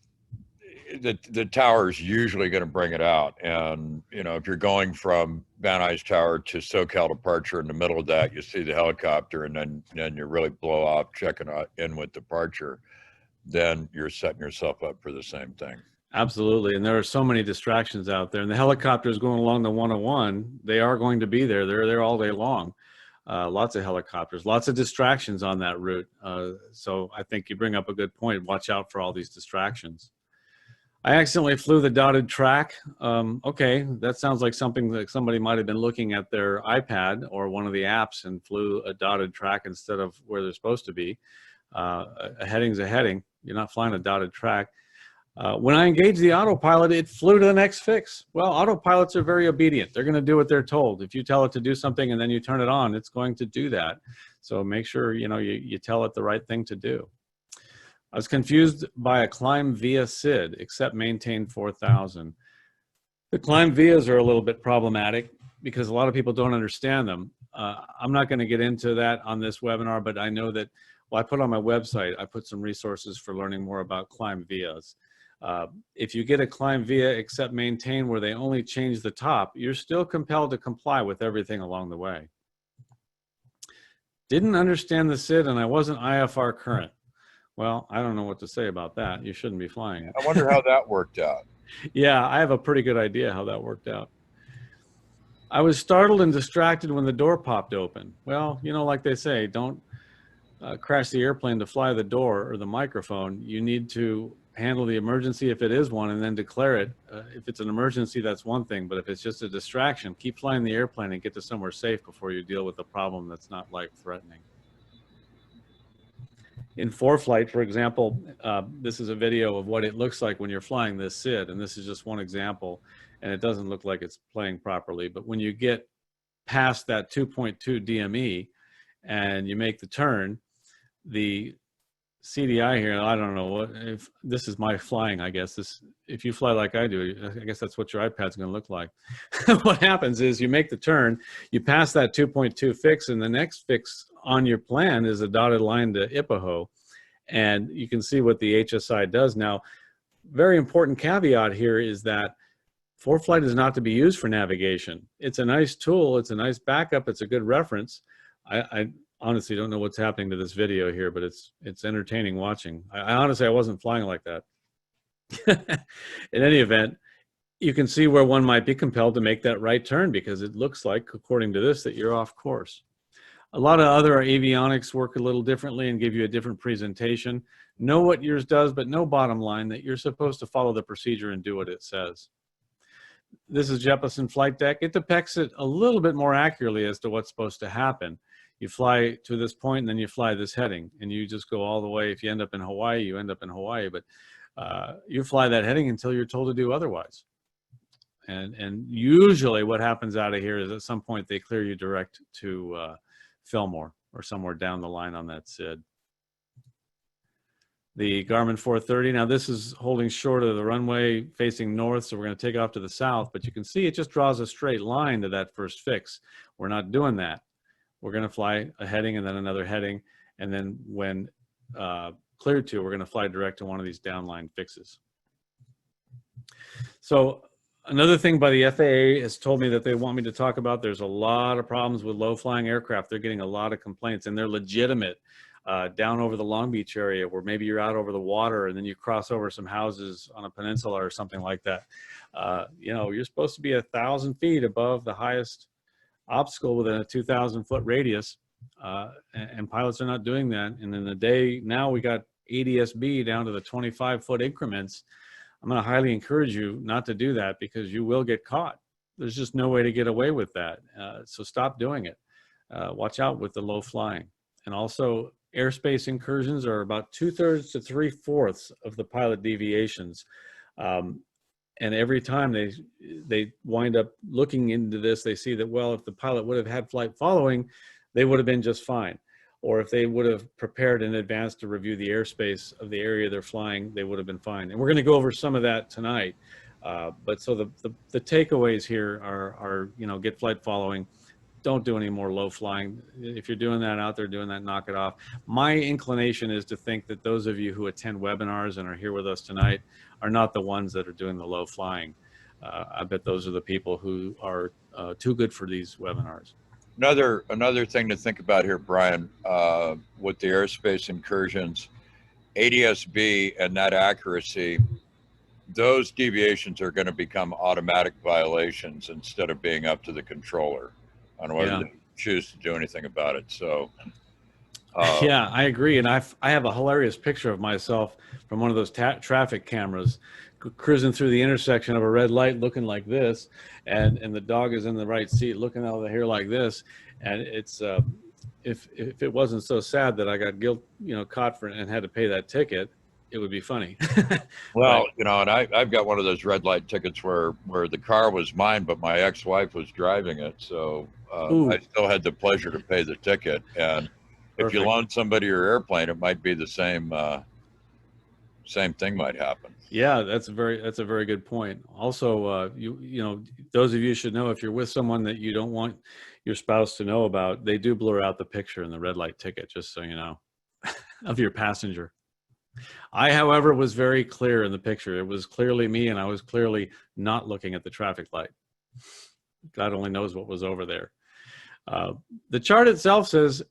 the tower is usually going to bring it out, and you know, if you're going from Van Nuys Tower to SoCal Departure, in the middle of that, you see the helicopter, and then you really blow off checking in with departure, then you're setting yourself up for the same thing. Absolutely, and there are so many distractions out there, and the helicopters going along the 101, they are going to be there. They're there all day long. Lots of helicopters, lots of distractions on that route. So I think you bring up a good point. Watch out for all these distractions. I accidentally flew the dotted track. Okay, that sounds like something that somebody might have been looking at their iPad or one of the apps and flew a dotted track instead of where they're supposed to be. A heading's a heading. You're not flying a dotted track. When I engaged the autopilot, it flew to the next fix. Well, autopilots are very obedient. They're going to do what they're told. If you tell it to do something and then you turn it on, it's going to do that. So make sure you tell it the right thing to do. I was confused by a climb via SID, except maintain 4000. The climb vias are a little bit problematic because a lot of people don't understand them. I'm not going to get into that on this webinar, but I know that, well, I put on my website, I put some resources for learning more about climb vias. If you get a climb via except maintain where they only change the top, you're still compelled to comply with everything along the way. Didn't understand the SID and I wasn't IFR current. Well, I don't know what to say about that. You shouldn't be flying it. I wonder how that worked out. Yeah, I have a pretty good idea how that worked out. I was startled and distracted when the door popped open. Well, you know, like they say, don't crash the airplane to fly the door or the microphone. You need to handle the emergency if it is one and then declare it. If it's an emergency, that's one thing, but if it's just a distraction, keep flying the airplane and get to somewhere safe before you deal with a problem that's not life-threatening. In ForeFlight, for example, this is a video of what it looks like when you're flying this SID, and this is just one example, and it doesn't look like it's playing properly. But when you get past that 2.2 DME and you make the turn, the CDI here, I don't know what, if this is my flying, I guess this, if you fly like I do, I guess that's what your iPad's going to look like. What happens is you make the turn, you pass that 2.2 fix, and the next fix on your plan is a dotted line to Ipaho, and you can see what the HSI does. Now, very important caveat here is that ForeFlight is not to be used for navigation. It's a nice tool, it's a nice backup, it's a good reference. I honestly don't know what's happening to this video here, but it's entertaining watching. I honestly, I wasn't flying like that. In any event, you can see where one might be compelled to make that right turn because it looks like, according to this, that you're off course. A lot of other avionics work a little differently and give you a different presentation. Know what yours does, but no bottom line that you're supposed to follow the procedure and do what it says. This is Jeppesen Flight Deck. It depicts it a little bit more accurately as to what's supposed to happen. You fly to this point and then you fly this heading and you just go all the way. If you end up in Hawaii, you end up in Hawaii, but you fly that heading until you're told to do otherwise. And usually what happens out of here is at some point they clear you direct to Fillmore or somewhere down the line on that SID. The Garmin 430, now this is holding short of the runway facing north, so we're going to take off to the south, but you can see it just draws a straight line to that first fix. We're not doing that. We're going to fly a heading and then another heading, and then when cleared to, we're going to fly direct to one of these downline fixes. So another thing by the FAA has told me that they want me to talk about, there's a lot of problems with low-flying aircraft. They're getting a lot of complaints, and they're legitimate. Down over the Long Beach area where maybe you're out over the water and then you cross over some houses on a peninsula or something like that. You know, you're supposed to be 1,000 feet above the highest obstacle within a 2,000 foot radius, and pilots are not doing that. And in the day now we got ADS-B down to the 25-foot increments. I'm going to highly encourage you not to do that because you will get caught. There's just no way to get away with that. So stop doing it. Watch out with the low flying. And also, airspace incursions are about 2/3 to 3/4 of the pilot deviations. And every time they wind up looking into this, they see that, well, if the pilot would have had flight following, they would have been just fine. Or if they would have prepared in advance to review the airspace of the area they're flying, they would have been fine. And we're going to go over some of that tonight. But so the takeaways here are, you know, get flight following. Don't do any more low flying. If you're doing that out there, doing that, knock it off. My inclination is to think that those of you who attend webinars and are here with us tonight are not the ones that are doing the low flying. I bet those are the people who are too good for these webinars. Another thing to think about here, Brian, with the airspace incursions, ADS-B and that accuracy, those deviations are going to become automatic violations instead of being up to the controller on whether they choose to do anything about it. So yeah, I agree. And I have a hilarious picture of myself from one of those traffic cameras cruising through the intersection of a red light looking like this, and the dog is in the right seat looking out of the hair like this. And it's if it wasn't so sad that I got caught for it and had to pay that ticket, it would be funny. Well, you know, and I've got one of those red light tickets where the car was mine, but my ex-wife was driving it. So I still had the pleasure to pay the ticket. And if you loan somebody your airplane, it might be the same thing might happen. Yeah, that's a very good point. Also, you know, those of you should know, if you're with someone that you don't want your spouse to know about, they do blur out the picture in the red light ticket, just so you know, of your passenger. I, however, was very clear in the picture. It was clearly me, and I was clearly not looking at the traffic light. God only knows what was over there. The chart itself says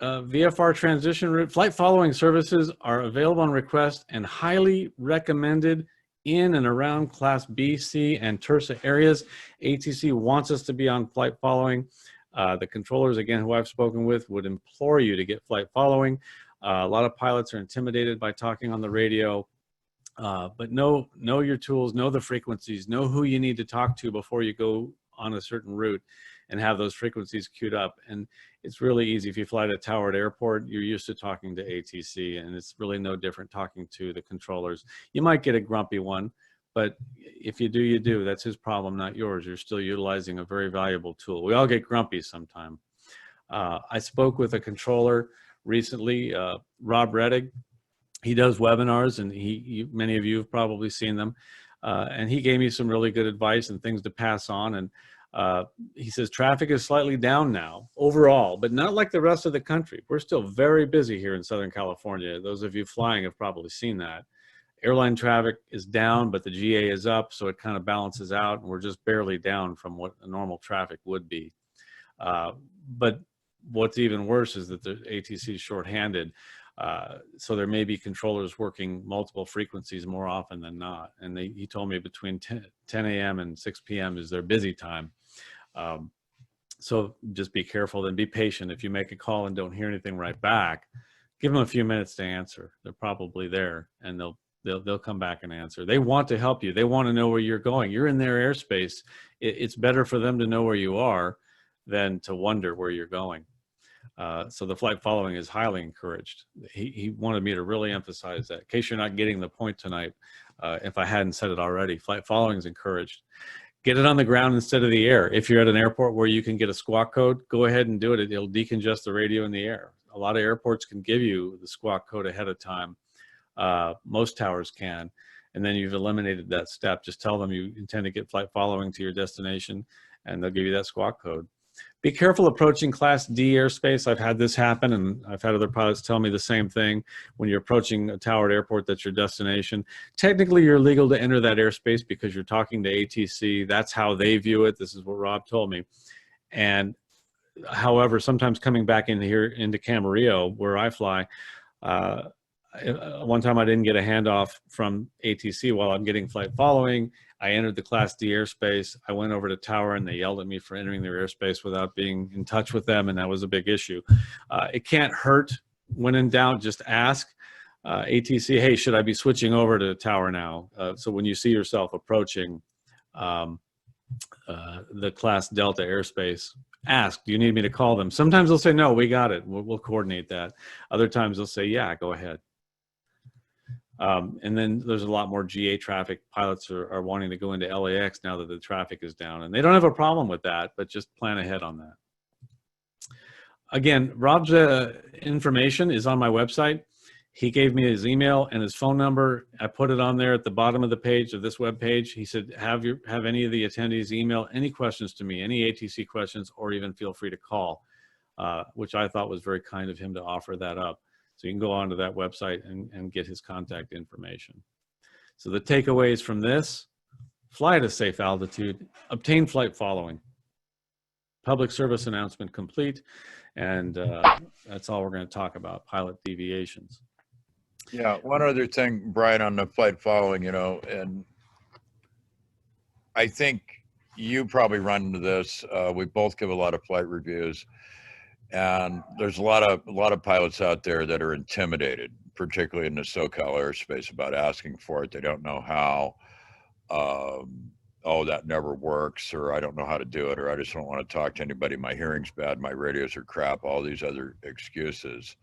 VFR transition route flight following services are available on request and highly recommended in and around Class B, C, and Tersa areas. ATC wants us to be on flight following. The controllers, again, who I've spoken with, would implore you to get flight following. A lot of pilots are intimidated by talking on the radio, but know your tools, know the frequencies, know who you need to talk to before you go on a certain route, and have those frequencies queued up. And it's really easy. If you fly to Tower Airport, you're used to talking to ATC, and it's really no different talking to the controllers. You might get a grumpy one, but if you do, you do. That's his problem, not yours. You're still utilizing a very valuable tool. We all get grumpy sometime. I spoke with a controller recently, Rob Rettig. He does webinars, and many of you have probably seen them. And he gave me some really good advice and things to pass on. And he says traffic is slightly down now overall, but not like the rest of the country. We're still very busy here in Southern California. Those of you flying have probably seen that. Airline traffic is down, but the GA is up, so it kind of balances out, and we're just barely down from what a normal traffic would be. But what's even worse is that the ATC is shorthanded. So there may be controllers working multiple frequencies more often than not. And he told me between 10 a.m. and 6 p.m. is their busy time. So just be careful and be patient. If you make a call and don't hear anything right back, give them a few minutes to answer. They're probably there, and they'll come back and answer. They want to help you. They want to know where you're going. You're in their airspace. It's better for them to know where you are than to wonder where you're going. So the flight following is highly encouraged. He wanted me to really emphasize that. In case you're not getting the point tonight, if I hadn't said it already, flight following is encouraged. Get it on the ground instead of the air. If you're at an airport where you can get a squawk code, go ahead and do it. It'll decongest the radio in the air. A lot of airports can give you the squawk code ahead of time. Most towers can. And then you've eliminated that step. Just tell them you intend to get flight following to your destination, and they'll give you that squawk code. Be careful approaching Class D airspace. I've had this happen, and I've had other pilots tell me the same thing. When you're approaching a towered airport that's your destination, technically you're legal to enter that airspace because you're talking to ATC. That's how they view it. This is what Rob told me. And however, sometimes coming back in here into Camarillo, where I fly, one time I didn't get a handoff from ATC while I'm getting flight following. I entered the Class D airspace. I went over to Tower, and they yelled at me for entering their airspace without being in touch with them, and that was a big issue. It can't hurt. When in doubt, just ask ATC, hey, should I be switching over to Tower now? So when you see yourself approaching the Class Delta airspace, ask, do you need me to call them? Sometimes they'll say, no, we got it. We'll coordinate that. Other times they'll say, yeah, go ahead. And then there's a lot more GA traffic. Pilots are wanting to go into LAX now that the traffic is down, and they don't have a problem with that, but just plan ahead on that. Again, Rob's information is on my website. He gave me his email and his phone number. I put it on there at the bottom of the page of this web page. He said, have any of the attendees email any questions to me, any ATC questions, or even feel free to call, which I thought was very kind of him to offer that up. So you can go onto that website and get his contact information. So the takeaways from this: fly at a safe altitude, obtain flight following, public service announcement complete, and that's all we're going to talk about, pilot deviations. Yeah, one other thing, Brian, on the flight following, you know, and I think you probably run into this. We both give a lot of flight reviews. And there's a lot of pilots out there that are intimidated, particularly in the SoCal airspace, about asking for it. They don't know how. Oh, that never works, or I don't know how to do it, or I just don't want to talk to anybody. My hearing's bad. My radios are crap. All these other excuses.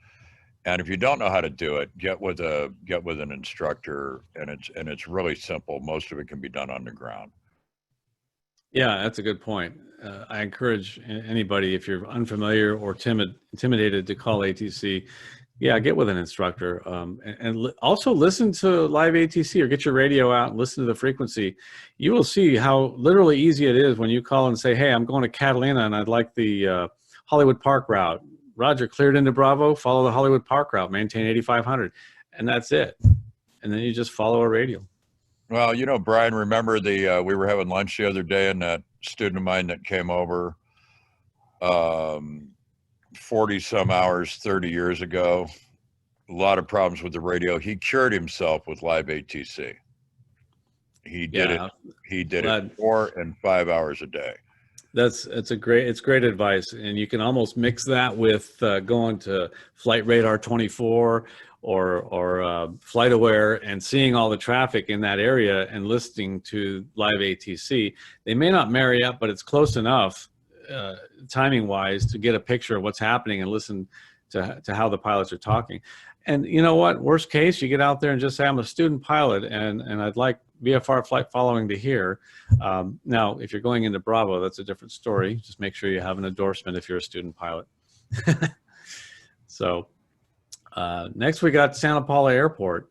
And if you don't know how to do it, get with an instructor, and it's really simple. Most of it can be done on the ground. Yeah, that's a good point. I encourage anybody, if you're unfamiliar or intimidated, to call ATC. Yeah, get with an instructor, and also listen to live ATC, or get your radio out and listen to the frequency. You will see how literally easy it is when you call and say, hey, I'm going to Catalina and I'd like the Hollywood Park route. Roger, cleared into Bravo, follow the Hollywood Park route, maintain 8500, and that's it. And then you just follow a radio. Well, you know, Brian, remember we were having lunch the other day, and that student of mine that came over 40 some hours 30 years ago, a lot of problems with the radio. He cured himself with live ATC. He did it 4 and 5 hours a day. It's great advice, and you can almost mix that with going to Flight Radar 24 or FlightAware and seeing all the traffic in that area and listening to live ATC. They may not marry up, but it's close enough timing wise to get a picture of what's happening and listen to how the pilots are talking. And you know what, worst case, you get out there and just say, I'm a student pilot and I'd like VFR flight following to here. Now, if you're going into Bravo, that's a different story. Just make sure you have an endorsement if you're a student pilot. So next we got Santa Paula Airport.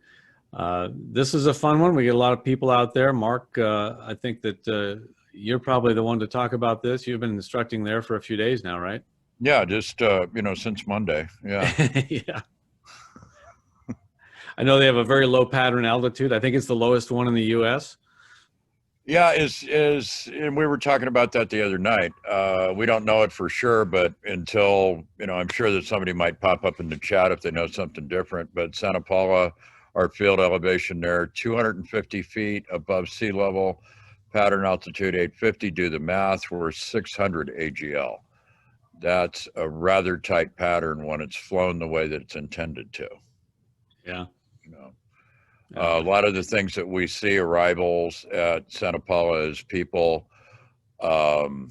This is a fun one. We get a lot of people out there. Mark, I think that you're probably the one to talk about this. You've been instructing there for a few days now, right? Yeah, just, you know, since Monday. Yeah. Yeah. I know they have a very low pattern altitude. I think it's the lowest one in the U.S. Yeah, and we were talking about that the other night. We don't know it for sure, but until, you know, I'm sure that somebody might pop up in the chat if they know something different. But Santa Paula, our field elevation there, 250 feet above sea level, pattern altitude 850. Do the math, we're 600 AGL. That's a rather tight pattern when it's flown the way that it's intended to. Yeah. You know. A lot of the things that we see arrivals at Santa Paula is people will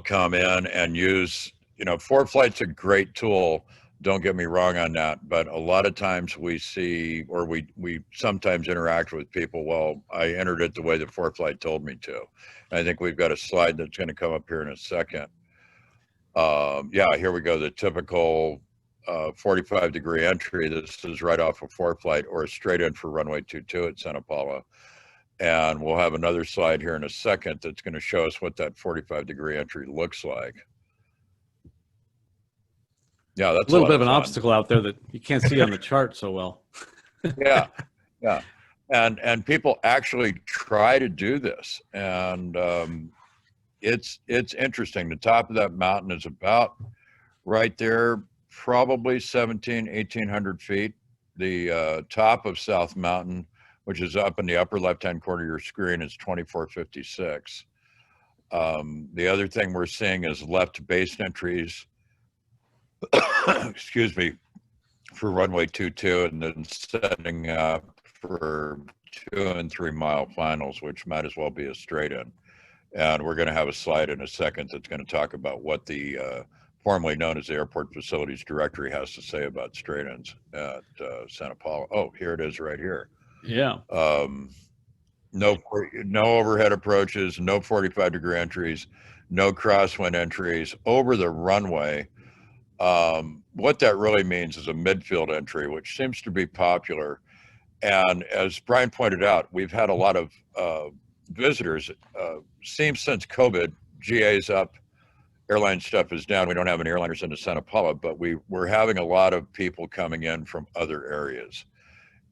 come in and use, you know, ForeFlight's a great tool. Don't get me wrong on that. But a lot of times we see, or we sometimes interact with people, well, I entered it the way that ForeFlight told me to. And I think we've got a slide that's going to come up here in a second. Yeah, here we go. The typical 45-degree entry. This is right off of ForeFlight or a straight in for runway 22 at Santa Paula. And we'll have another slide here in a second that's going to show us what that 45-degree entry looks like. Yeah, that's a little bit of an fun. obstacle out there that you can't see on the chart so well. Yeah, yeah. And people actually try to do this. And it's interesting. The top of that mountain is about right there, probably 1,800 feet. The top of South Mountain, which is up in the upper left-hand corner of your screen, is 2456. The other thing we're seeing is left base entries, excuse me, for runway 22, and then setting up for 2 and 3 mile finals, which might as well be a straight in. And we're going to have a slide in a second that's going to talk about what the formerly known as the Airport Facilities Directory has to say about straight-ins at Santa Paula. Oh, here it is right here. Yeah. No overhead approaches, no 45-degree entries, no crosswind entries over the runway. What that really means is a midfield entry, which seems to be popular. And as Brian pointed out, we've had a lot of visitors. Seems since COVID, GA's up, airline stuff is down. We don't have any airliners into Santa Paula, but we're having a lot of people coming in from other areas.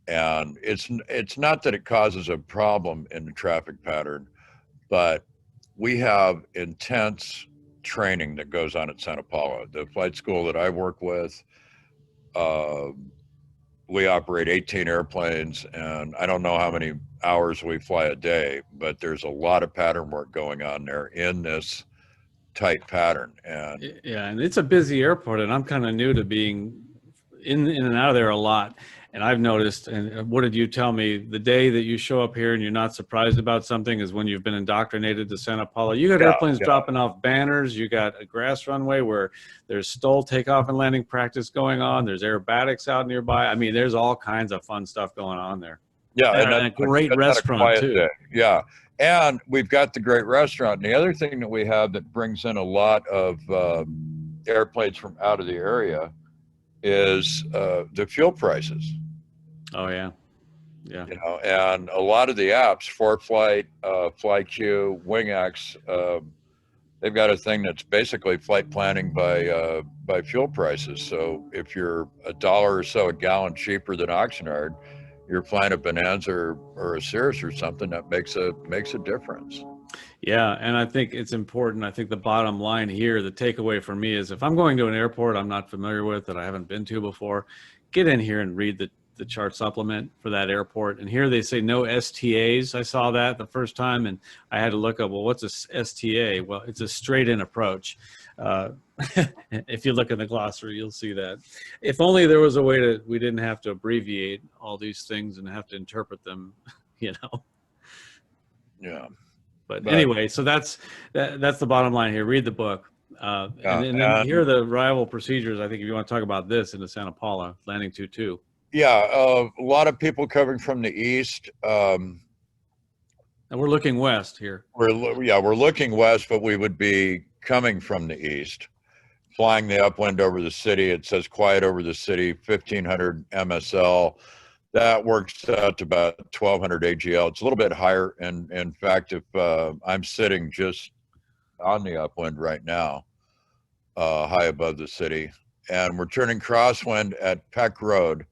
And it's not that it causes a problem in the traffic pattern, but we have intense training that goes on at Santa Paula. The flight school that I work with, we operate 18 airplanes, and I don't know how many hours we fly a day, but there's a lot of pattern work going on there in this tight pattern. And yeah, and it's a busy airport, and I'm kind of new to being in and out of there a lot. And I've noticed, and what did you tell me? The day that you show up here and you're not surprised about something is when you've been indoctrinated to Santa Paula. You got airplanes dropping off banners. You got a grass runway where there's STOL takeoff and landing practice going on. There's aerobatics out nearby. I mean, there's all kinds of fun stuff going on there. Yeah, and a great restaurant too. Day. Yeah, and we've got the great restaurant. And the other thing that we have that brings in a lot of airplanes from out of the area is the fuel prices. Oh yeah, yeah. You know, and a lot of the apps, ForeFlight, FlyQ, WingX, they've got a thing that's basically flight planning by fuel prices. So if you're $1 or so a gallon cheaper than Oxnard, you're flying a Bonanza or a Cirrus or something, that makes a difference. Yeah, and I think it's important. I think the bottom line here, the takeaway for me is if I'm going to an airport I'm not familiar with, that I haven't been to before, get in here and read the chart supplement for that airport. And here they say no STAs. I saw that the first time and I had to look up, well, what's a STA? Well, it's a straight in approach. If you look in the glossary, you'll see that. If only there was a way we didn't have to abbreviate all these things and have to interpret them, you know? Yeah. But anyway, so that's the bottom line here. Read the book. And then here are the arrival procedures. I think if you want to talk about this into Santa Paula, landing 2-2. Yeah, a lot of people coming from the east. And we're looking west here. We're looking west, but we would be coming from the east, flying the upwind over the city. It says quiet over the city, 1,500 MSL. That works out to about 1,200 AGL. It's a little bit higher. And in fact, if I'm sitting just on the upwind right now, high above the city, and we're turning crosswind at Peck Road.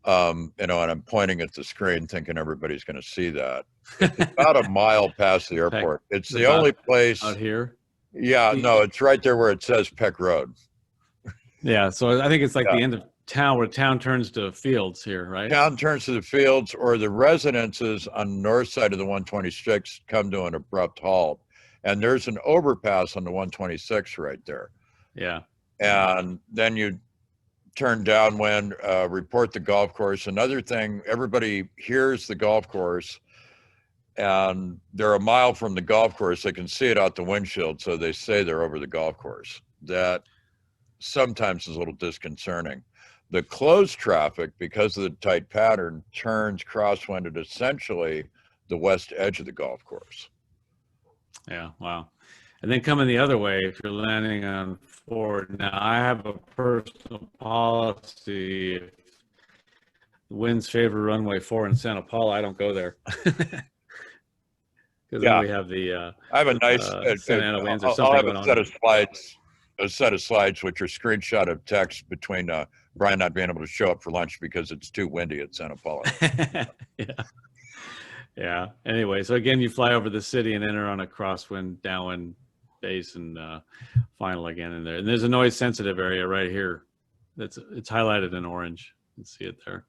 And I'm pointing at the screen thinking everybody's going to see that. It's about a mile past the airport. It's the only place out here. Yeah, no, it's right there where it says Peck Road. Yeah, so I think it's like the end of town, where town turns to fields here, right? Town turns to the fields, or the residences on the north side of the 126 come to an abrupt halt. And there's an overpass on the 126 right there. Yeah. And then you turn downwind, report the golf course. Another thing, everybody hears the golf course, and they're a mile from the golf course. They can see it out the windshield, so they say they're over the golf course. That sometimes is a little disconcerting. The closed traffic, because of the tight pattern, turns crosswind at essentially the west edge of the golf course. Yeah, wow. And then coming the other way, if you're landing on Ford. Now, I have a personal policy. If the winds favor runway 4 in Santa Paula, I don't go there. Because we have the I have a nice Santa Ana winds or I'll something have going a on. set of slides which are screenshot of text between Brian not being able to show up for lunch because it's too windy at Santa Paula. Yeah. Anyway, so again, you fly over the city and enter on a crosswind, downwind base, and final again in there. And there's a noise sensitive area right here. It's highlighted in orange. You can see it there.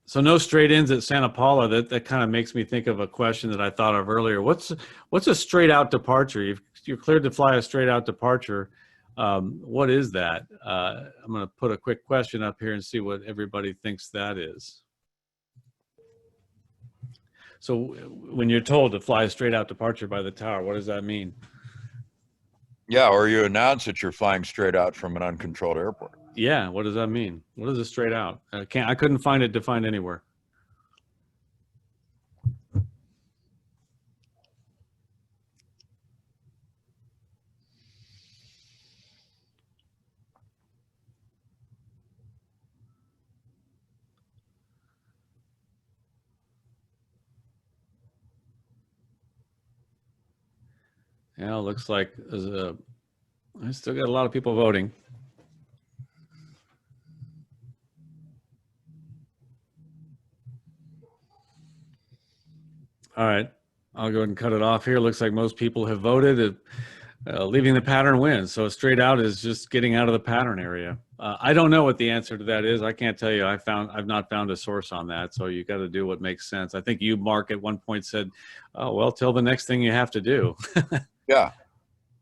So no straight ins at Santa Paula. That kind of makes me think of a question that I thought of earlier. What's a straight out departure? You're cleared to fly a straight out departure. What is that? I'm going to put a quick question up here and see what everybody thinks that is. So when you're told to fly a straight out departure by the tower, what does that mean? Yeah, or you announce that you're flying straight out from an uncontrolled airport. Yeah, what does that mean? What is a straight out? I couldn't find it defined anywhere. Yeah, it looks like I still got a lot of people voting. All right, I'll go ahead and cut it off here. Looks like most people have voted. Leaving the pattern wins. So straight out is just getting out of the pattern area. I don't know what the answer to that is. I can't tell you. I've not found a source on that. So you got to do what makes sense. I think you, Mark, at one point said, "Oh well, till the next thing you have to do." Yeah,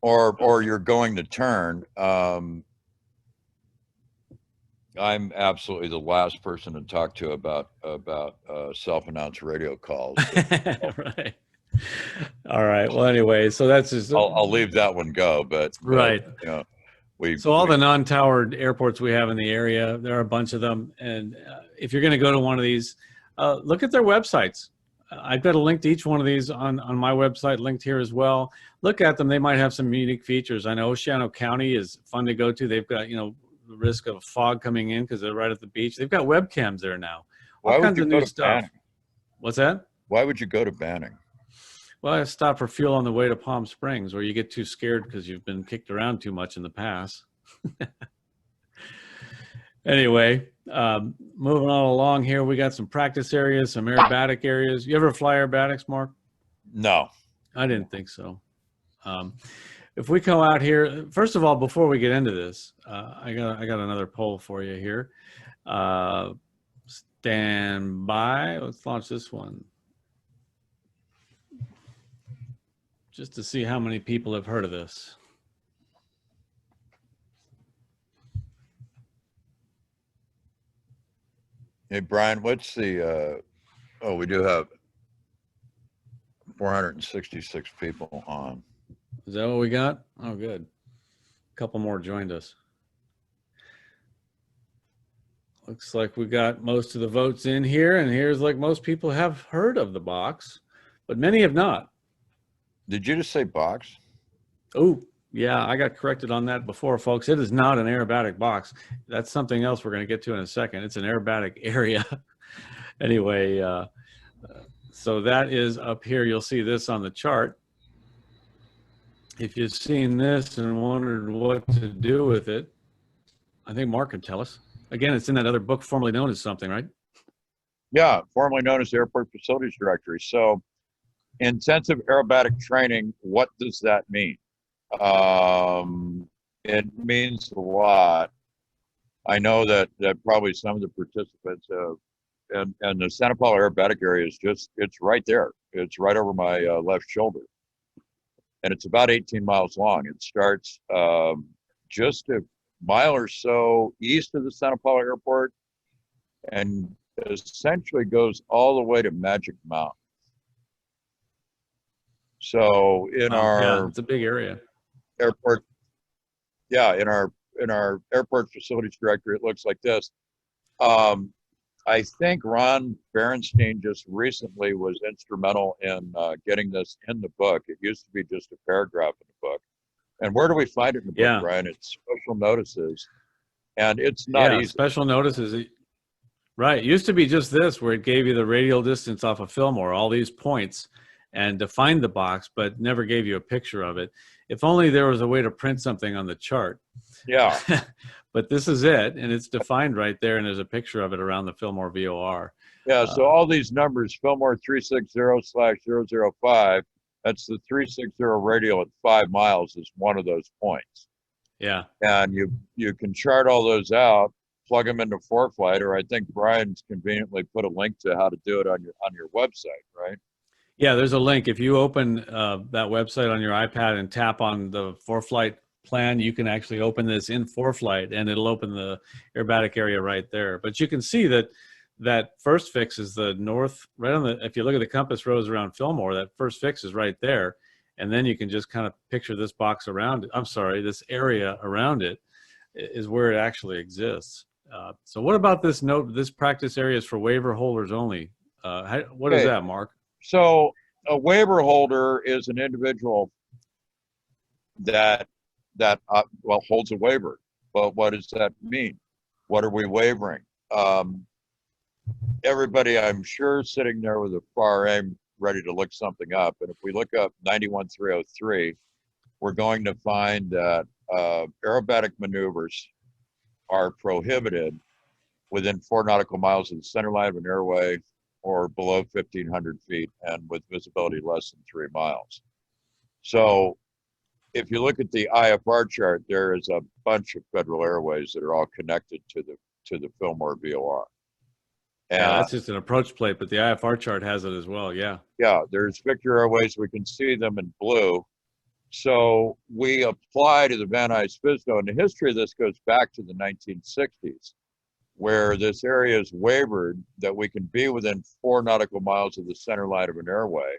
or you're going to turn. I'm absolutely the last person to talk to about self-announced radio calls. Right. All right. Well, anyway, so that's just. I'll leave that one go. But right. You know, all the non-towered airports we have in the area, there are a bunch of them, and if you're going to go to one of these, look at their websites. I've got a link to each one of these on my website, linked here as well. Look at them; they might have some unique features. I know Oceano County is fun to go to. They've got the risk of fog coming in because they're right at the beach. They've got webcams there now. All kinds of new stuff. Banning? What's that? Why would you go to Banning? Well, I stopped for fuel on the way to Palm Springs, or you get too scared because you've been kicked around too much in the past. Anyway, moving on along here, we got some practice areas, some aerobatic areas. You ever fly aerobatics, Mark? No. I didn't think so. If we come out here, first of all, before we get into this, I got another poll for you here. Stand by. Let's launch this one. Just to see how many people have heard of this. Hey, Brian, what's the, oh, we do have, 466 people on. Is that what we got? Oh, good. A couple more joined us. Looks like we got most of the votes in here, and here's like most people have heard of the box, but many have not. Did you just say box? Oh, yeah, I got corrected on that before, folks. It is not an aerobatic box. That's something else we're going to get to in a second. It's an aerobatic area. Anyway, so that is up here. You'll see this on the chart. If you've seen this and wondered what to do with it, I think Mark can tell us. Again, it's in that other book formerly known as something, right? Yeah, formerly known as the Airport Facilities Directory. So intensive aerobatic training, what does that mean? It means a lot. I know that probably some of the participants have, and the Santa Paula aerobatic area is just, it's right there. It's right over my left shoulder. And it's about 18 miles long. It starts just a mile or so east of the Santa Paula airport and essentially goes all the way to Magic Mountain. So in yeah, it's a big area. Airport, yeah, in our airport facilities directory, it looks like this. I think Ron Berenstein just recently was instrumental in getting this in the book. It used to be just a paragraph in the book. And where do we find it in the book, Brian? It's special notices. And it's not easy. Special notices. Right. It used to be just this, where it gave you the radial distance off of Fillmore, all these points, and defined the box, but never gave you a picture of it. If only there was a way to print something on the chart. Yeah. But this is it, and it's defined right there, and there's a picture of it around the Fillmore VOR. Yeah, so all these numbers, Fillmore 360/005, that's the 360 radial at 5 miles is one of those points. Yeah. And you can chart all those out, plug them into ForeFlight, or I think Brian's conveniently put a link to how to do it on your website, right? Yeah, there's a link. If you open that website on your iPad and tap on the ForeFlight plan, you can actually open this in ForeFlight, and it'll open the aerobatic area right there. But you can see that first fix is the north, right on the, if you look at the compass rose around Fillmore, that first fix is right there. And then you can just kind of picture this box around it. I'm sorry, this area around it is where it actually exists. So what about this note, this practice area is for waiver holders only? What is that, Mark? So a waiver holder is an individual that holds a waiver. But what does that mean? What are we wavering? Everybody, I'm sure, sitting there with a far aim ready to look something up. And if we look up 91303, we're going to find that aerobatic maneuvers are prohibited within 4 nautical miles of the center line of an airway or below 1,500 feet and with visibility less than 3 miles. So if you look at the IFR chart, there is a bunch of federal airways that are all connected to the Fillmore VOR. And yeah, that's just an approach plate, but the IFR chart has it as well, yeah. Yeah, there's Victor Airways. We can see them in blue. So we apply to the Van Nuys FSDO, and the history of this goes back to the 1960s, where this area is wavered that we can be within 4 nautical miles of the center line of an airway.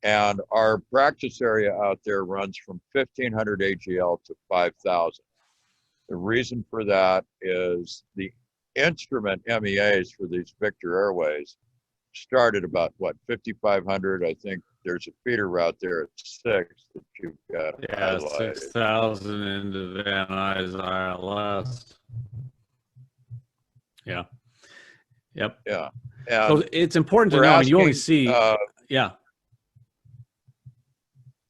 And our practice area out there runs from 1,500 AGL to 5,000. The reason for that is the instrument MEAs for these Victor Airways started about, what, 5,500? I think there's a feeder route there at 6 that you've got. Yeah, 6,000 into Van Nuys ILS. Yeah. Yep. Yeah. So it's important to know, and you only see, yeah.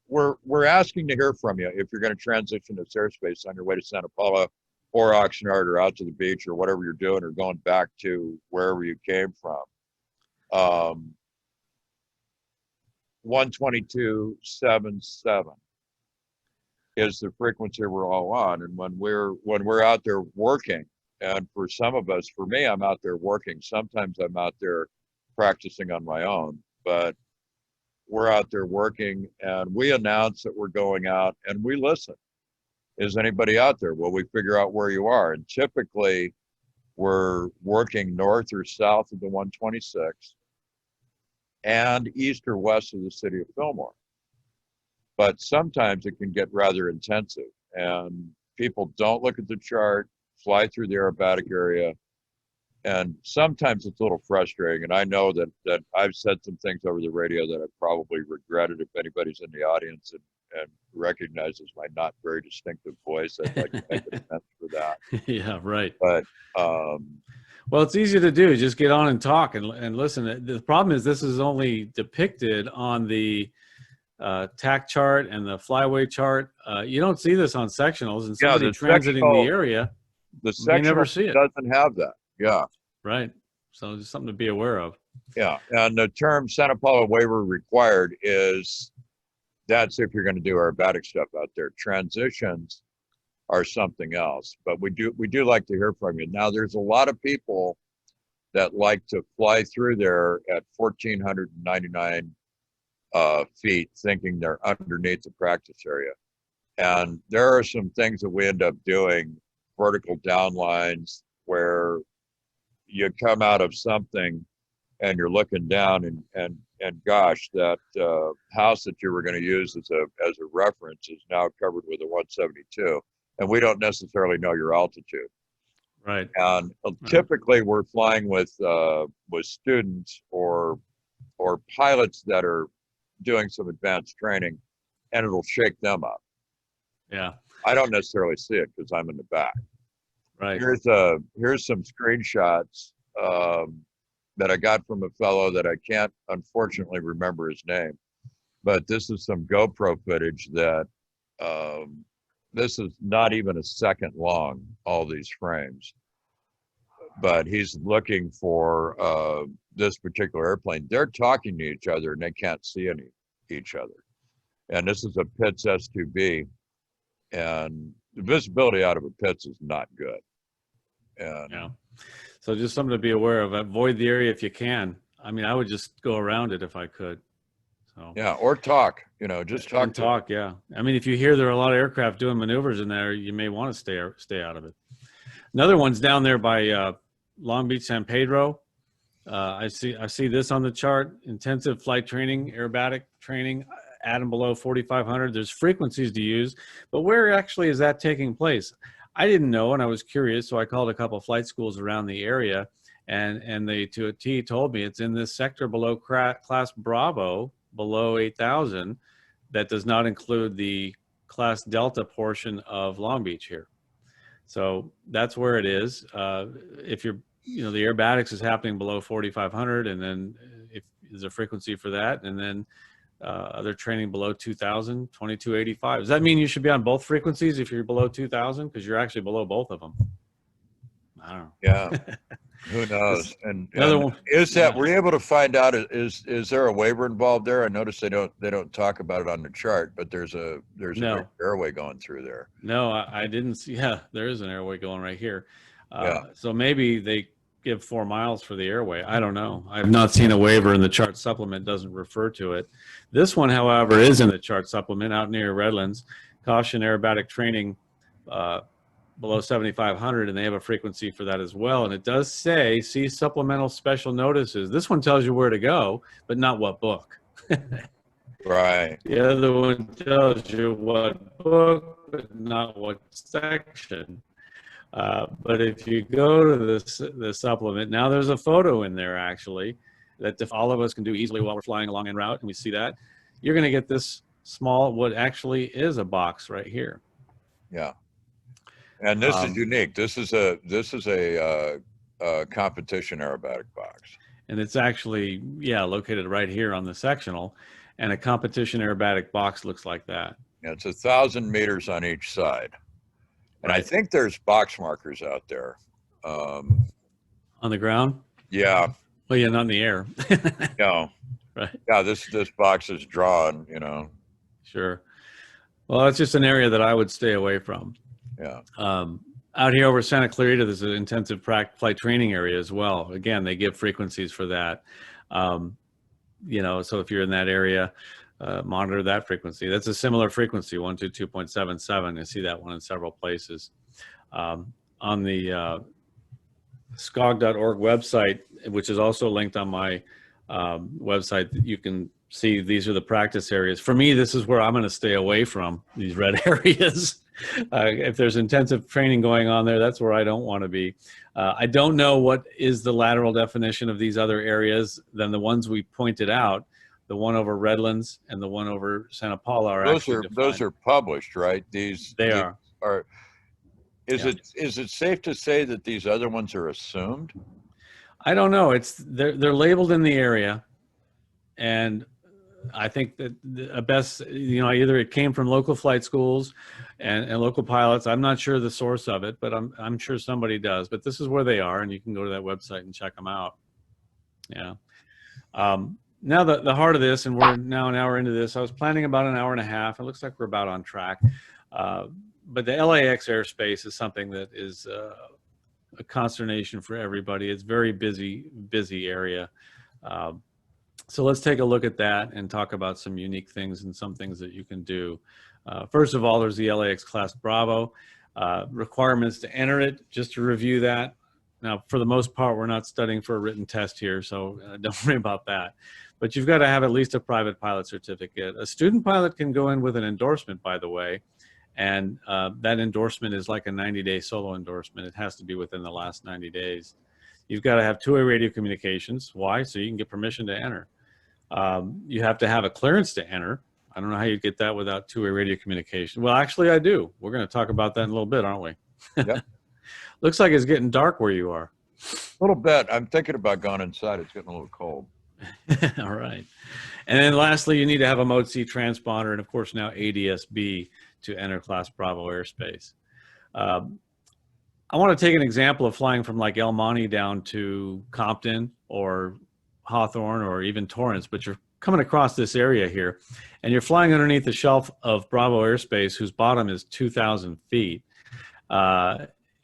We're asking to hear from you if you're going to transition to airspace on your way to Santa Paula or Oxnard or out to the beach or whatever you're doing, or going back to wherever you came from. 122.77 is the frequency we're all on. And when we're out there working, and for some of us, for me, I'm out there working. Sometimes I'm out there practicing on my own, but we're out there working, and we announce that we're going out, and we listen. Is anybody out there? Well, we figure out where you are. And typically, we're working north or south of the 126. and east or west of the city of Fillmore. But sometimes it can get rather intensive, and people don't look at the chart, fly through the aerobatic area, and sometimes it's a little frustrating. And I know that I've said some things over the radio that I probably regretted. If anybody's in the audience and recognizes my not very distinctive voice, I'd like to make an amends for that. Yeah, right. But well, it's easy to do. Just get on and talk and listen. The problem is this is only depicted on the TAC chart and the Flyway chart. You don't see this on sectionals, and somebody transiting the area, the may never see it. doesn't have that. Yeah. Right. So just something to be aware of. Yeah. And the term Santa Paula waiver required that's if you're going to do aerobatic stuff out there. Transitions are something else, but we do like to hear from you. Now, there's a lot of people that like to fly through there at 1,499 feet, thinking they're underneath the practice area. And there are some things that we end up doing, vertical downlines, where you come out of something and you're looking down and gosh, that house that you were going to use as a reference is now covered with a 172, and we don't necessarily know your altitude. Right. And typically we're flying with students or pilots that are doing some advanced training, and it'll shake them up. Yeah. I don't necessarily see it because I'm in the back. Right. Here's some screenshots that I got from a fellow that I can't unfortunately remember his name, but this is some GoPro footage that this is not even a second long, all these frames, but he's looking for this particular airplane. They're talking to each other and they can't see each other. And this is a Pitts S2B, and the visibility out of a Pitts is not good. And yeah. So just something to be aware of. Avoid the area if you can. I mean, I would just go around it if I could. So yeah, or talk. Just talk. Talk. Yeah. I mean, if you hear there are a lot of aircraft doing maneuvers in there, you may want to stay out of it. Another one's down there by Long Beach, San Pedro. I see this on the chart: intensive flight training, aerobatic training, at and below 4,500. There's frequencies to use, but where actually is that taking place? I didn't know, and I was curious, so I called a couple of flight schools around the area, and they, to a T, told me it's in this sector below class Bravo, below 8,000. That does not include the class Delta portion of Long Beach here. So that's where it is. If you're, the aerobatics is happening below 4,500, and then if there's a frequency for that, and then other training below 2,000, 2285. Does that mean you should be on both frequencies if you're below 2,000? Because you're actually below both of them. I don't know. Yeah. Who knows? And another one. Were you able to find out, is there a waiver involved there? I noticed they don't talk about it on the chart, but there's an airway going through there. No, I didn't see. Yeah, there is an airway going right here. Yeah. So maybe they give 4 miles for the airway. I don't know. I've not seen a waiver, and the chart supplement doesn't refer to it. This one, however, is in the chart supplement out near Redlands. Caution aerobatic training below 7,500, and they have a frequency for that as well. And it does say, see supplemental special notices. This one tells you where to go, but not what book. Right. The other one tells you what book, but not what section. But if you go to the supplement, now there's a photo in there actually that all of us can do easily while we're flying along en route, and we see that. You're going to get this small, what actually is a box right here. Yeah. And this is unique. This is a competition aerobatic box. And it's actually, located right here on the sectional, and a competition aerobatic box looks like that. Yeah, it's 1,000 meters on each side. And I think there's box markers out there. On the ground? Yeah. Well, yeah, not in the air. No. Right. Yeah, this box is drawn, Sure. Well, it's just an area that I would stay away from. Yeah. Out here over Santa Clarita, there's an intensive flight training area as well. Again, they give frequencies for that. So if you're in that area, monitor that frequency. That's a similar frequency, 122.77. I see that one in several places. On the SCOG.org website, which is also linked on my website, you can see these are the practice areas. For me, this is where I'm going to stay away from, these red areas. If there's intensive training going on there, that's where I don't want to be. I don't know what is the lateral definition of these other areas than the ones we pointed out. The one over Redlands and the one over Santa Paula are actually defined. Those are published, right? They are. Is it safe to say that these other ones are assumed? I don't know. They're labeled in the area, and I think that the best, either it came from local flight schools and local pilots. I'm not sure the source of it, but I'm sure somebody does. But this is where they are, and you can go to that website and check them out. Yeah. Now the heart of this, and we're now an hour into this. I was planning about an hour and a half. It looks like we're about on track. But the LAX airspace is something that is a consternation for everybody. It's very busy area. So let's take a look at that and talk about some unique things and some things that you can do. First of all, there's the LAX Class Bravo. Requirements to enter it, just to review that. Now, for the most part, we're not studying for a written test here, so don't worry about that. But you've got to have at least a private pilot certificate. A student pilot can go in with an endorsement, by the way, and that endorsement is like a 90-day solo endorsement. It has to be within the last 90 days. You've got to have two-way radio communications. Why? So you can get permission to enter. You have to have a clearance to enter. I don't know how you get that without two-way radio communication. Well, actually, I do. We're going to talk about that in a little bit, aren't we? Yep. Looks like it's getting dark where you are. A little bit. I'm thinking about going inside. It's getting a little cold. All right. And then lastly, you need to have a Mode C transponder and, of course, now ADS-B to enter Class Bravo airspace. I want to take an example of flying from like El Monte down to Compton or Hawthorne or even Torrance, but you're coming across this area here, and you're flying underneath the shelf of Bravo airspace, whose bottom is 2,000 feet.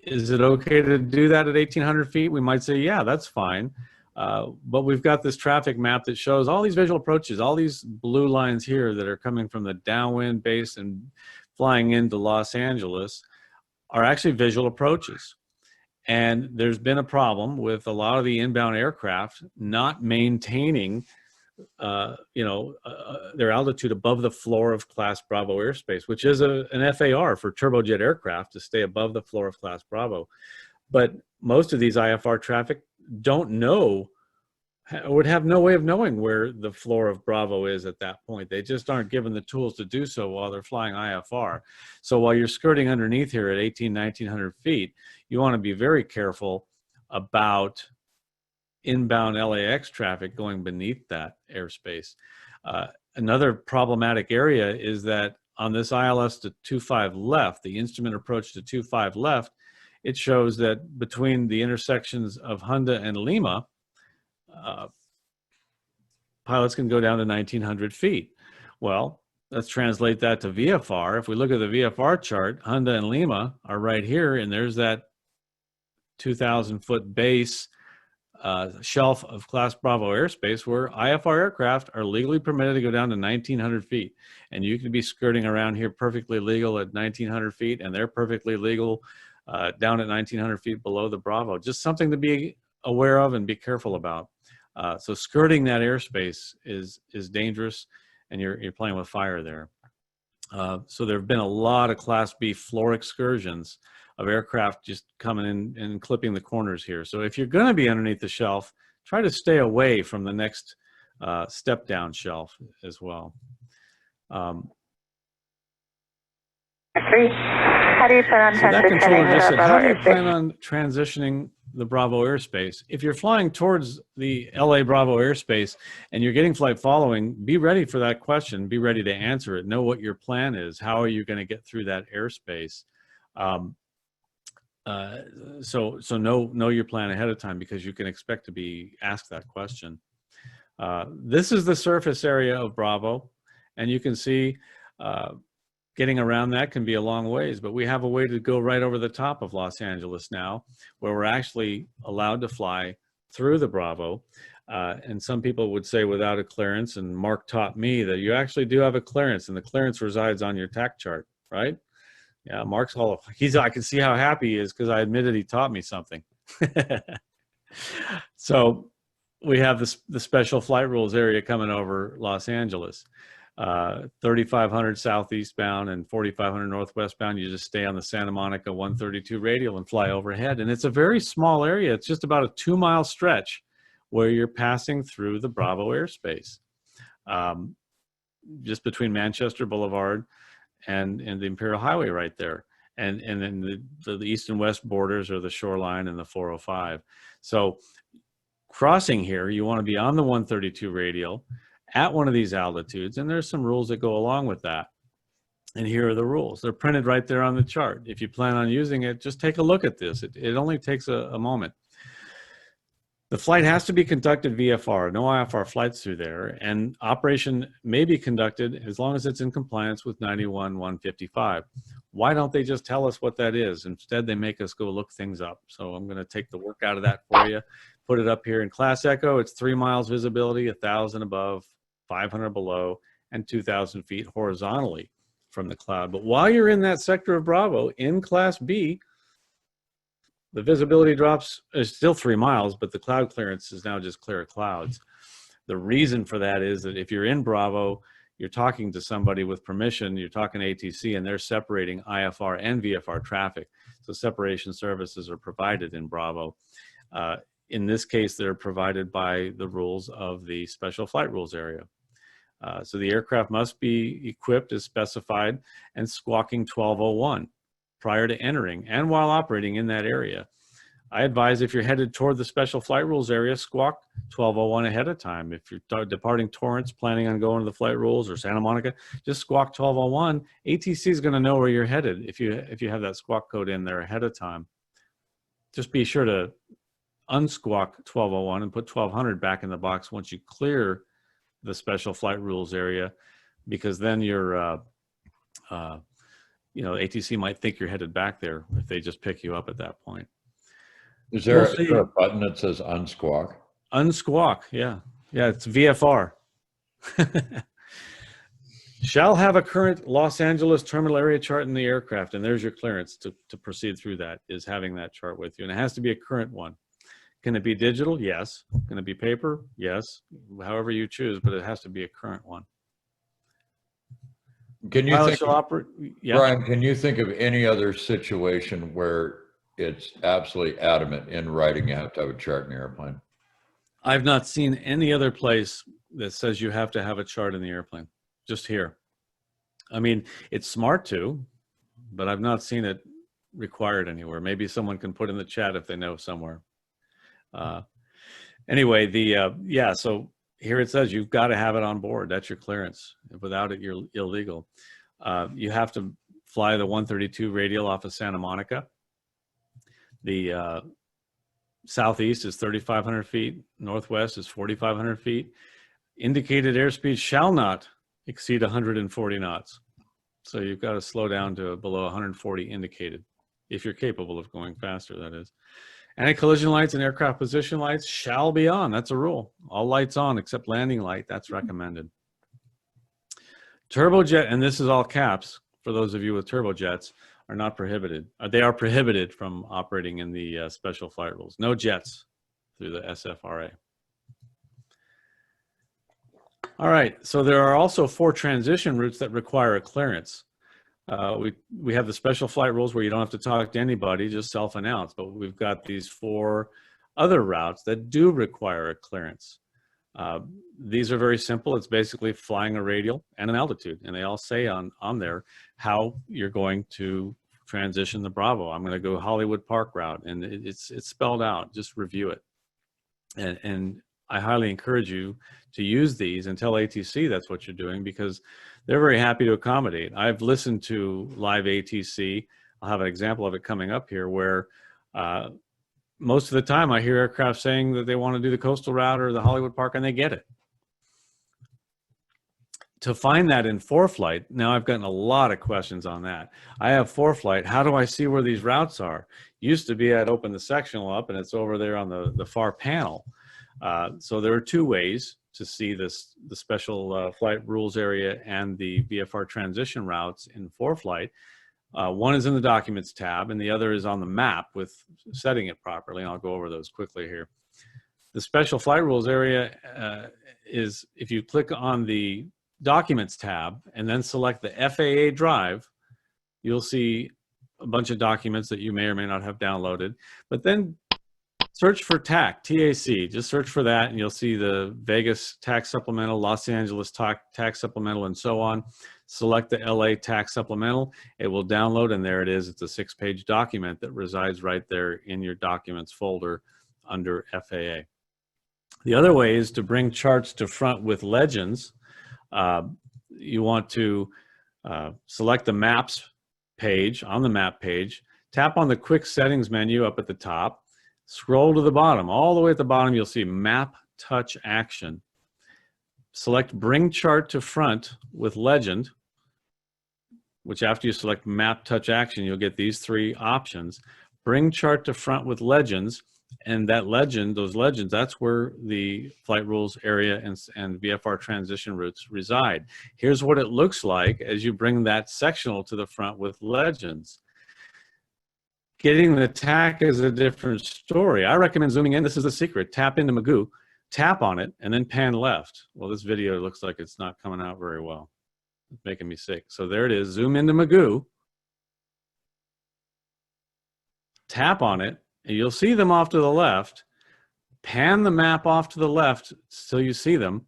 Is it okay to do that at 1,800 feet? We might say, yeah, that's fine. But we've got this traffic map that shows all these visual approaches, all these blue lines here that are coming from the downwind base and flying into Los Angeles are actually visual approaches. And there's been a problem with a lot of the inbound aircraft not maintaining their altitude above the floor of Class Bravo airspace, which is an FAR for turbojet aircraft to stay above the floor of Class Bravo. But most of these IFR traffic don't know, would have no way of knowing where the floor of Bravo is at that point. They just aren't given the tools to do so while they're flying IFR. So while you're skirting underneath here at 1,900 feet, you want to be very careful about inbound LAX traffic going beneath that airspace. Another problematic area is that on this ILS to 25 left, the instrument approach to 25 left, it shows that between the intersections of Honda and Lima, pilots can go down to 1,900 feet. Well, let's translate that to VFR. If we look at the VFR chart, Honda and Lima are right here, and there's that 2,000-foot base shelf of Class Bravo airspace where IFR aircraft are legally permitted to go down to 1,900 feet. And you can be skirting around here perfectly legal at 1,900 feet, and they're perfectly legal down at 1,900 feet below the Bravo. Just something to be aware of and be careful about. So skirting that airspace is dangerous, and you're playing with fire there. So there have been a lot of Class B floor excursions of aircraft just coming in and clipping the corners here. So if you're going to be underneath the shelf, try to stay away from the next step down shelf as well. How do you plan on So that controller just said, how do you airspace? plan on transitioning the Bravo airspace? If you're flying towards the LA Bravo airspace and you're getting flight following, be ready for that question. Be ready to answer it. Know what your plan is. How are you going to get through that airspace? So know your plan ahead of time, because you can expect to be asked that question. This is the surface area of Bravo, and you can see getting around that can be a long ways, but we have a way to go right over the top of Los Angeles now, where we're actually allowed to fly through the Bravo. And some people would say without a clearance, and Mark taught me that you actually do have a clearance, and the clearance resides on your TAC chart, right? Yeah, Mark's all, I can see how happy he is because I admitted he taught me something. So we have the special flight rules area coming over Los Angeles. 3500 southeastbound and 4500 northwestbound. You just stay on the Santa Monica 132 radial and fly overhead. And it's a very small area. It's just about a 2-mile stretch where you're passing through the Bravo airspace, just between Manchester Boulevard and the Imperial Highway right there. And then the east and west borders are the shoreline and the 405. So crossing here, you want to be on the 132 radial at one of these altitudes, and there's some rules that go along with that. And here are the rules. They're printed right there on the chart. If you plan on using it, just take a look at this. It only takes a moment. The flight has to be conducted VFR, no IFR flights through there, and operation may be conducted as long as it's in compliance with 91-155. Why don't they just tell us what that is? Instead, they make us go look things up. So I'm going to take the work out of that for you, put it up here in Class Echo. It's 3 miles visibility, 1,000 above, 500 below, and 2,000 feet horizontally from the cloud. But while you're in that sector of Bravo, in Class B, the visibility drops is still 3 miles, but the cloud clearance is now just clear of clouds. The reason for that is that if you're in Bravo, you're talking to somebody with permission, you're talking ATC, and they're separating IFR and VFR traffic. So separation services are provided in Bravo. In this case, they're provided by the rules of the special flight rules area. So the aircraft must be equipped as specified and squawking 1201 prior to entering and while operating in that area. I advise if you're headed toward the special flight rules area, squawk 1201 ahead of time. If you're departing Torrance, planning on going to the flight rules, or Santa Monica, just squawk 1201. ATC is going to know where you're headed if you have that squawk code in there ahead of time. Just be sure to unsquawk 1201 and put 1200 back in the box once you clear the special flight rules area, because then you're ATC might think you're headed back there if they just pick you up at that point. Is there a button that says unsquawk? Unsquawk, yeah. Yeah, it's VFR. Shall have a current Los Angeles terminal area chart in the aircraft, and there's your clearance to proceed through that, is having that chart with you. And it has to be a current one. Can it be digital? Yes. Can it be paper? Yes. However you choose, but it has to be a current one. Can you think, yeah. Brian, can you think of any other situation where it's absolutely adamant in writing you have to have a chart in the airplane? I've not seen any other place that says you have to have a chart in the airplane, just here. I mean, it's smart to, but I've not seen it required anywhere. Maybe someone can put in the chat if they know somewhere. Anyway, yeah, so here it says you've got to have it on board. That's your clearance. Without it, you're illegal. You have to fly the 132 radial off of Santa Monica. The southeast is 3,500 feet. Northwest is 4,500 feet. Indicated airspeed shall not exceed 140 knots. So you've got to slow down to below 140 indicated, if you're capable of going faster, that is. Anti-collision lights and aircraft position lights shall be on. That's a rule. All lights on except landing light. That's recommended. Turbojet, and this is all caps for those of you with turbojets, are not prohibited. They are prohibited from operating in the special flight rules. No jets through the SFRA. All right, so there are also 4 transition routes that require a clearance. We have the special flight rules where you don't have to talk to anybody, just self-announce, but we've got these 4 other routes that do require a clearance. These are very simple. It's basically flying a radial and an altitude, and they all say on there how you're going to transition the Bravo. I'm going to go Hollywood Park route, and it's spelled out. Just review it. And I highly encourage you to use these and tell ATC that's what you're doing, because they're very happy to accommodate. I've listened to live ATC. I'll have an example of it coming up here where most of the time I hear aircraft saying that they want to do the coastal route or the Hollywood Park, and they get it. To find that in ForeFlight, now I've gotten a lot of questions on that. I have ForeFlight. How do I see where these routes are? Used to be I'd open the sectional up and it's over there on the far panel. So there are 2 ways to see the special flight rules area and the VFR transition routes in ForeFlight. One is in the Documents tab, and the other is on the map with setting it properly. And I'll go over those quickly here. The special flight rules area is, if you click on the Documents tab and then select the FAA drive, you'll see a bunch of documents that you may or may not have downloaded. But then search for TAC, TAC. Just search for that and you'll see the Vegas tax supplemental, Los Angeles tax supplemental, and so on. Select the LA tax supplemental. It will download, and there it is. It's a 6-page document that resides right there in your documents folder under FAA. The other way is to bring charts to front with legends. You want to select the Maps page. On the Map page, tap on the Quick Settings menu up at the top. Scroll to the bottom. All the way at the bottom, you'll see Map Touch Action. Select Bring Chart to Front with Legend, which after you select Map Touch Action, you'll get these 3 options. Bring Chart to Front with Legends, and that legend, those legends, that's where the flight rules area and VFR transition routes reside. Here's what it looks like as you bring that sectional to the front with legends. Getting the TAC is a different story. I recommend zooming in. This is the secret. Tap into Magoo, tap on it, and then pan left. Well, this video looks like it's not coming out very well. It's making me sick. So there it is. Zoom into Magoo. Tap on it, and you'll see them off to the left. Pan the map off to the left so you see them.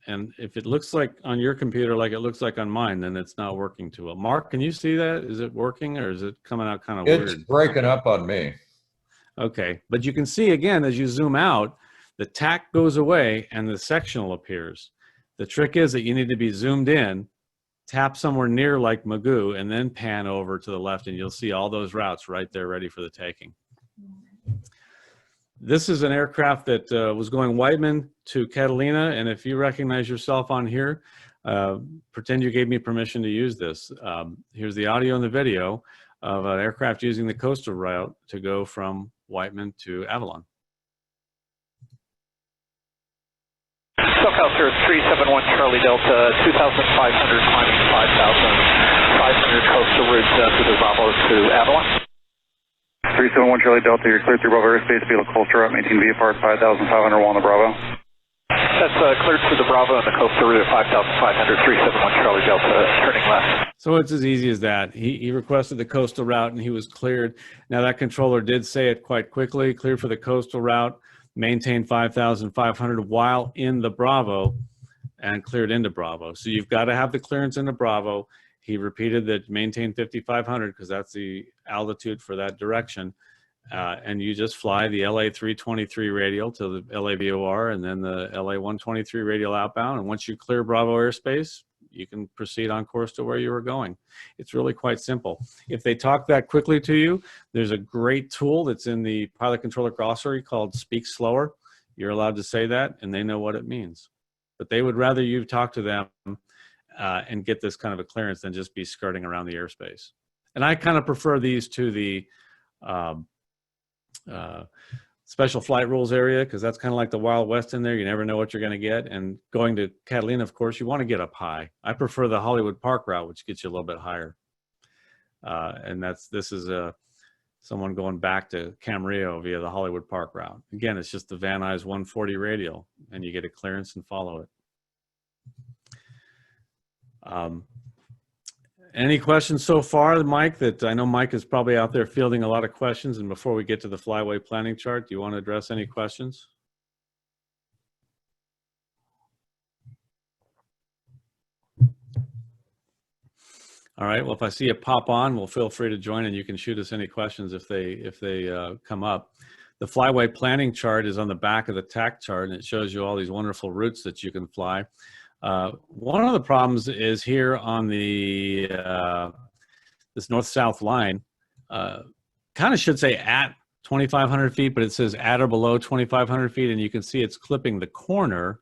And if it looks like on your computer like it looks like on mine, then it's not working too well. Mark, can you see that? Is it working, or is it coming out kind of weird? It's breaking up on me. Okay, but you can see again as you zoom out, the TAC goes away and the sectional appears. The trick is that you need to be zoomed in, tap somewhere near like Magoo, and then pan over to the left, and you'll see all those routes right there ready for the taking. This is an aircraft that was going Whiteman to Catalina, and if you recognize yourself on here, pretend you gave me permission to use this. Here's the audio and the video of an aircraft using the coastal route to go from Whiteman to Avalon. SoCal Sir 371 Charlie Delta, 2,500 climbing 5,500 coastal route to the Bravo to Avalon. 371 Charlie Delta, you're cleared through Bravo Airspace, vehicle coastal route, maintain VFR 5,500 on the Bravo. That's cleared through the Bravo and the coastal route at 5,500, 371 Charlie Delta, turning left. So it's as easy as that. He requested the coastal route and he was cleared. Now that controller did say it quite quickly, cleared for the coastal route, maintained 5,500 while in the Bravo, and cleared into Bravo. So you've got to have the clearance into Bravo. He repeated that maintain 5,500 because that's the altitude for that direction. And you just fly the LA 323 radial to the LA VOR and then the LA 123 radial outbound. And once you clear Bravo airspace, you can proceed on course to where you were going. It's really quite simple. If they talk that quickly to you, there's a great tool that's in the pilot controller glossary called Speak Slower. You're allowed to say that and they know what it means. But they would rather you talk to them and get this kind of a clearance than just be skirting around the airspace. And I kind of prefer these to the special flight rules area because that's kind of like the Wild West in there. You never know what you're going to get. And going to Catalina, of course, you want to get up high. I prefer the Hollywood Park route, which gets you a little bit higher. And this is someone going back to Camarillo via the Hollywood Park route. Again, it's just the Van Nuys 140 radial, and you get a clearance and follow it. Any questions so far, Mike? That I know Mike is probably out there fielding a lot of questions. And before we get to the Flyway planning chart, do you want to address any questions? All right. Well, if I see it pop on, well, feel free to join, and you can shoot us any questions if they come up. The Flyway planning chart is on the back of the TAC chart, and it shows you all these wonderful routes that you can fly. One of the problems is here on the this north-south line, kind of should say at 2,500 feet, but it says at or below 2,500 feet, and you can see it's clipping the corner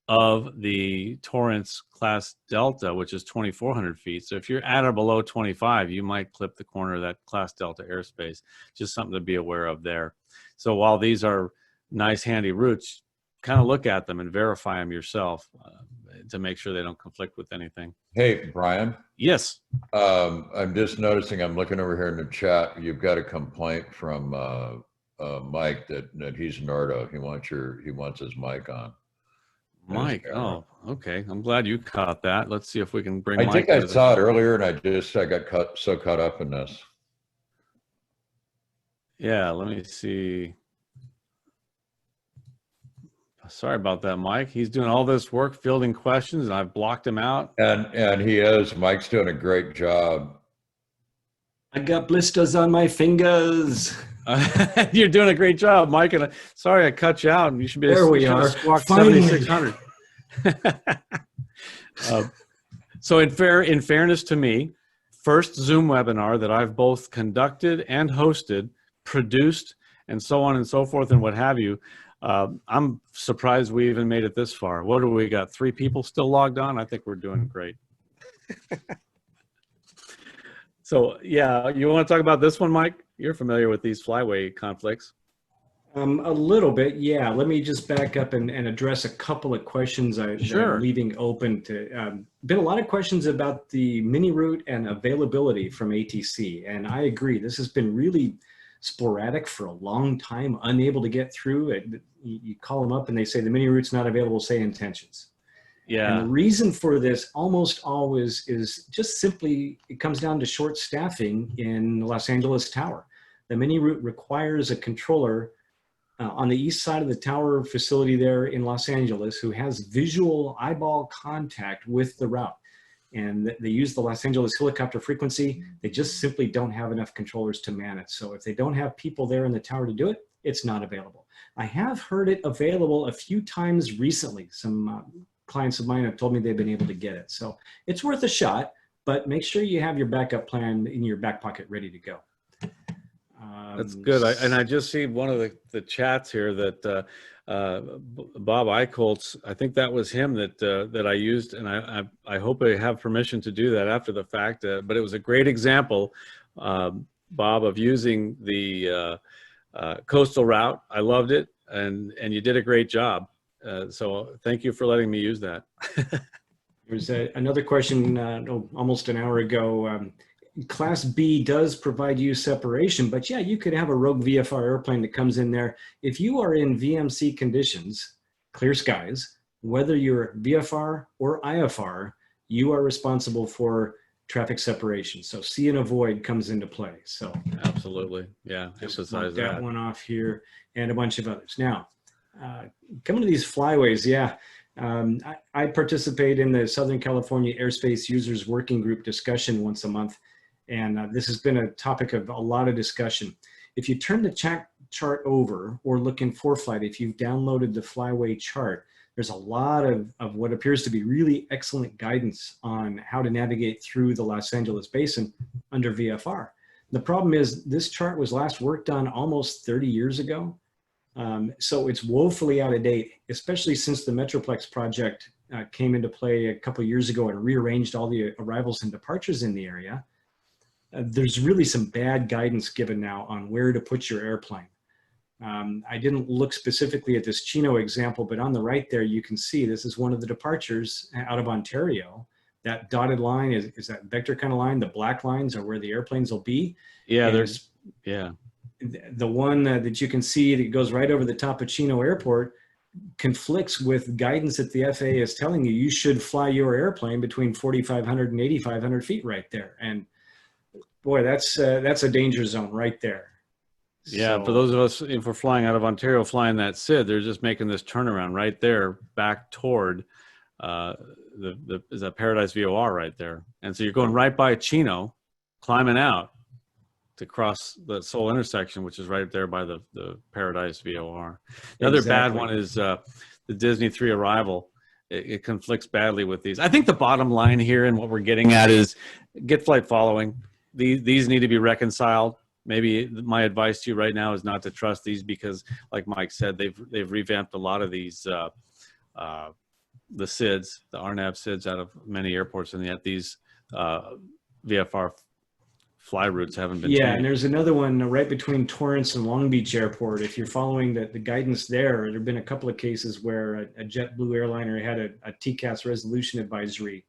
of the Torrance class Delta, which is 2,400 feet. So if you're at or below 25, you might clip the corner of that class Delta airspace. Just something to be aware of there. So while these are nice, handy routes, kind of look at them and verify them yourself to make sure they don't conflict with anything. Hey, Brian. Yes. I'm just noticing, I'm looking over here in the chat, you've got a complaint from Mike that he's Nardo. He wants his mic on. Mike, oh, okay. I'm glad you caught that. Let's see if we can bring I Mike. think I saw it earlier, and I got so caught up in this. Yeah, let me see. Sorry about that, Mike. He's doing all this work fielding questions, and I've blocked him out. And Mike's doing a great job. I got blisters on my fingers. You're doing a great job, Mike. And sorry I cut you out. And you should be there. We are. Squawk 7600. So in fairness to me, first Zoom webinar that I've both conducted and hosted, produced, and so on and so forth, and what have you. I'm surprised we even made it this far. What do we got? 3 people still logged on? I think we're doing great. So yeah, you want to talk about this one, Mike? You're familiar with these Flyway conflicts. A little bit, yeah. Let me just back up and address a couple of questions that I'm leaving open to. Been a lot of questions about the mini route and availability from ATC, and I agree. This has been really sporadic for a long time, unable to get through it. You call them up and they say the mini route's not available, say intentions. Yeah. And the reason for this almost always is just simply, it comes down to short staffing in the Los Angeles tower. The mini route requires a controller on the east side of the tower facility there in Los Angeles who has visual eyeball contact with the route. And they use the Los Angeles helicopter frequency. They just simply don't have enough controllers to man it. So if they don't have people there in the tower to do it, it's not available. I have heard it available a few times recently. Some clients of mine have told me they've been able to get it. So it's worth a shot, but make sure you have your backup plan in your back pocket ready to go. That's good. I just see one of the chats here that Bob Eichholz, I think that was him that I used, and I hope I have permission to do that after the fact. But it was a great example, Bob, of using the coastal route. I loved it, and you did a great job. So thank you for letting me use that. There's another question almost an hour ago. Class B does provide you separation, but yeah, you could have a rogue VFR airplane that comes in there. If you are in VMC conditions, clear skies, whether you're VFR or IFR, you are responsible for traffic separation. So see and avoid comes into play. So absolutely, yeah, emphasize that one off here and a bunch of others. Now, coming to these flyways, yeah. I participate in the Southern California Airspace Users Working Group discussion once a month. And this has been a topic of a lot of discussion. If you turn the chart over or look in ForeFlight, if you've downloaded the Flyway chart, there's a lot of what appears to be really excellent guidance on how to navigate through the Los Angeles basin under VFR. The problem is this chart was last worked on almost 30 years ago. So it's woefully out of date, especially since the Metroplex project came into play a couple of years ago and rearranged all the arrivals and departures in the area. There's really some bad guidance given now on where to put your airplane. I didn't look specifically at this Chino example, but on the right there, you can see this is one of the departures out of Ontario. That dotted line is that vector kind of line. The black lines are where the airplanes will be. Yeah, and the one that you can see that goes right over the top of Chino Airport conflicts with guidance that the FAA is telling you. You should fly your airplane between 4,500 and 8,500 feet right there. And boy, that's a danger zone right there. Yeah, so, for those of us, if we're flying out of Ontario, flying that SID, they're just making this turnaround right there back toward is that Paradise VOR right there. And so you're going right by Chino, climbing out to cross the Seoul intersection, which is right there by the Paradise VOR. The other bad one is the Disney 3 arrival. It conflicts badly with these. I think the bottom line here and what we're getting at is get flight following. These need to be reconciled. Maybe my advice to you right now is not to trust these because, like Mike said, they've revamped a lot of these the SIDs, the RNAV SIDs out of many airports, and yet these VFR fly routes haven't been changed. And there's another one right between Torrance and Long Beach Airport. If you're following the guidance there have been a couple of cases where a JetBlue airliner had a TCAS resolution advisory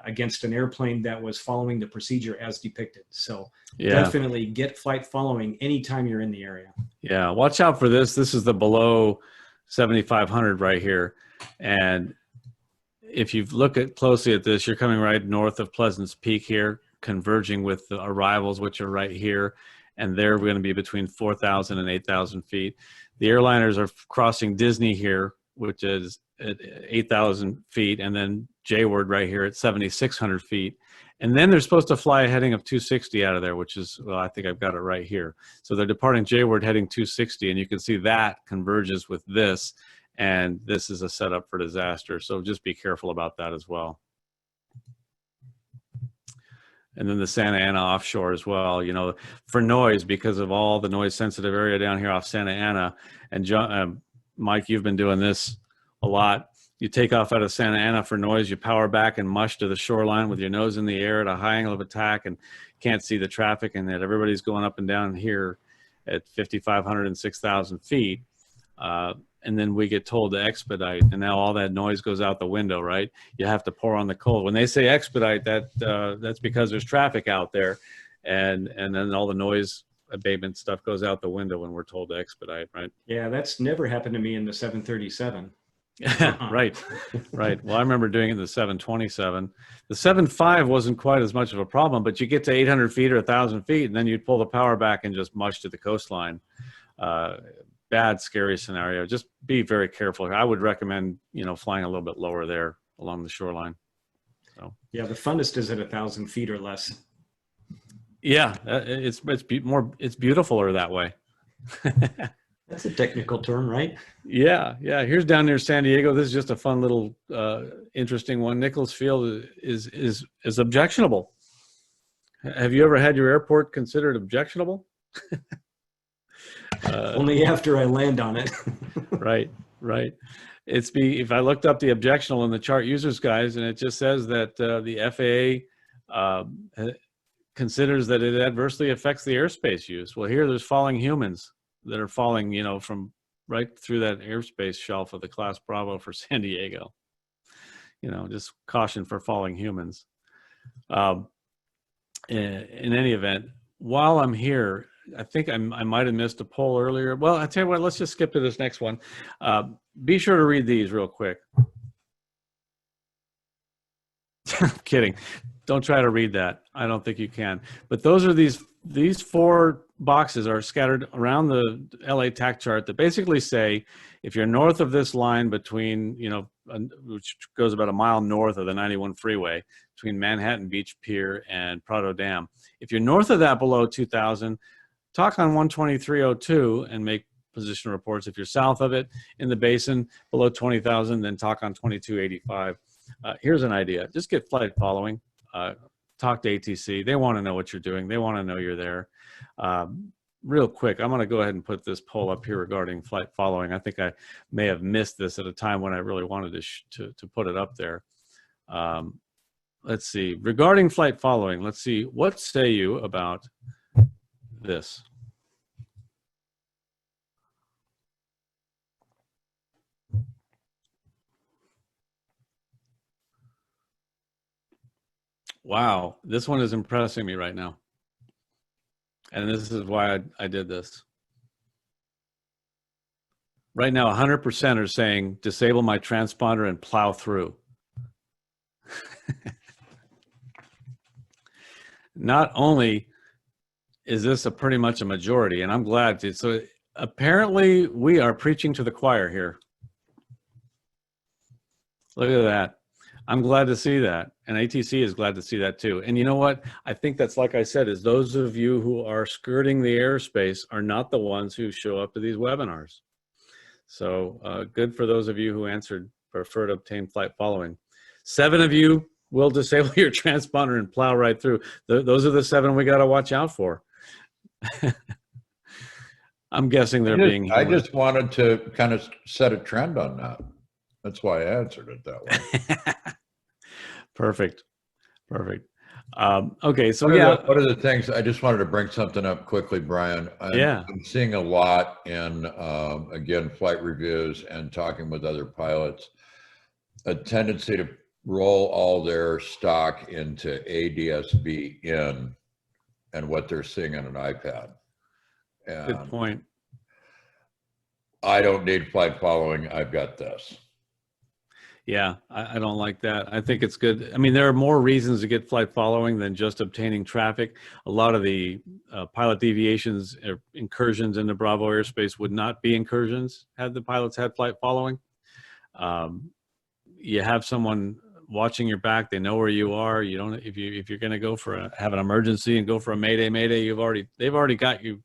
against an airplane that was following the procedure as depicted. So Yeah. definitely get flight following anytime you're in the area. Yeah. Watch out for this. This is the below 7,500 right here. And if you look closely at this, you're coming right north of Pleasant's Peak here, converging with the arrivals, which are right here. And they're going to be between 4,000 and 8,000 feet. The airliners are crossing Disney here, which is at 8,000 feet, and then J-Word right here at 7,600 feet. And then they're supposed to fly a heading of 260 out of there, which is, well, I think I've got it right here. So they're departing J-Word heading 260, and you can see that converges with this, and this is a setup for disaster. So just be careful about that as well. And then the Santa Ana offshore as well, you know, for noise, because of all the noise sensitive area down here off Santa Ana. And John, Mike, you've been doing this a lot. You take off out of Santa Ana for noise, you power back and mush to the shoreline with your nose in the air at a high angle of attack and can't see the traffic, and that everybody's going up and down here at 5,500 and 6,000 feet. And then we get told to expedite, and now all that noise goes out the window, right? You have to pour on the cold. When they say expedite, that's because there's traffic out there, and then all the noise abatement stuff goes out the window when we're told to expedite, right? Yeah, that's never happened to me in the 737. Right. Well, I remember doing it in the 727. The 7.5 wasn't quite as much of a problem, but you get to 800 feet or 1,000 feet, and then you'd pull the power back and just mush to the coastline. Bad, scary scenario. Just be very careful. I would recommend, you know, flying a little bit lower there along the shoreline. So yeah, the funnest is at 1,000 feet or less. Yeah, it's beautifuler that way. That's a technical term, right? Yeah. Here's down near San Diego. This is just a fun little interesting one. Nichols Field is objectionable. Have you ever had your airport considered objectionable? Only after I land on it. Right. If I looked up the objectionable in the chart users guys, and it just says that the FAA considers that it adversely affects the airspace use. Well, here there's falling humans that are falling, you know, from right through that airspace shelf of the Class Bravo for San Diego. You know, just caution for falling humans. In any event, while I'm here, I think I might have missed a poll earlier. Well, I tell you what, let's just skip to this next one. Be sure to read these real quick. Kidding. Don't try to read that. I don't think you can. But those are these four boxes are scattered around the LA TAC chart that basically say, if you're north of this line between, you know, which goes about a mile north of the 91 freeway between Manhattan Beach Pier and Prado Dam, if you're north of that below 2,000, talk on 123.02 and make position reports. If you're south of it in the basin below 20,000, then talk on 2285. Here's an idea. Just get flight following. Talk to ATC. They want to know what you're doing. They want to know you're there. Real quick, I'm going to go ahead and put this poll up here regarding flight following. I think I may have missed this at a time when I really wanted to put it up there. Let's see. Regarding flight following, let's see. What say you about this? Wow, this one is impressing me right now. And this is why I did this. Right now, 100% are saying, disable my transponder and plow through. Not only is this pretty much a majority, and I'm glad to, so apparently we are preaching to the choir here. Look at that. I'm glad to see that. And ATC is glad to see that too. And you know what? I think that's, like I said, is those of you who are skirting the airspace are not the ones who show up to these webinars. So good for those of you who answered prefer to obtain flight following. 7 of you will disable your transponder and plow right through. Those are the 7 we got to watch out for. I'm guessing they're being human. I just wanted to kind of set a trend on that. That's why I answered it that way. Perfect. Okay, so what are the things, I just wanted to bring something up quickly, Brian. I'm seeing a lot in, again, flight reviews and talking with other pilots, a tendency to roll all their stock into ADSB in and what they're seeing on an iPad. And Good point. I don't need flight following. I've got this. Yeah, I don't like that. I think it's good. I mean, there are more reasons to get flight following than just obtaining traffic. A lot of the pilot deviations or incursions into Bravo airspace would not be incursions had the pilots had flight following. You have someone watching your back. They know where you are. You don't, if you're going to go for have an emergency and go for a mayday, they've already got you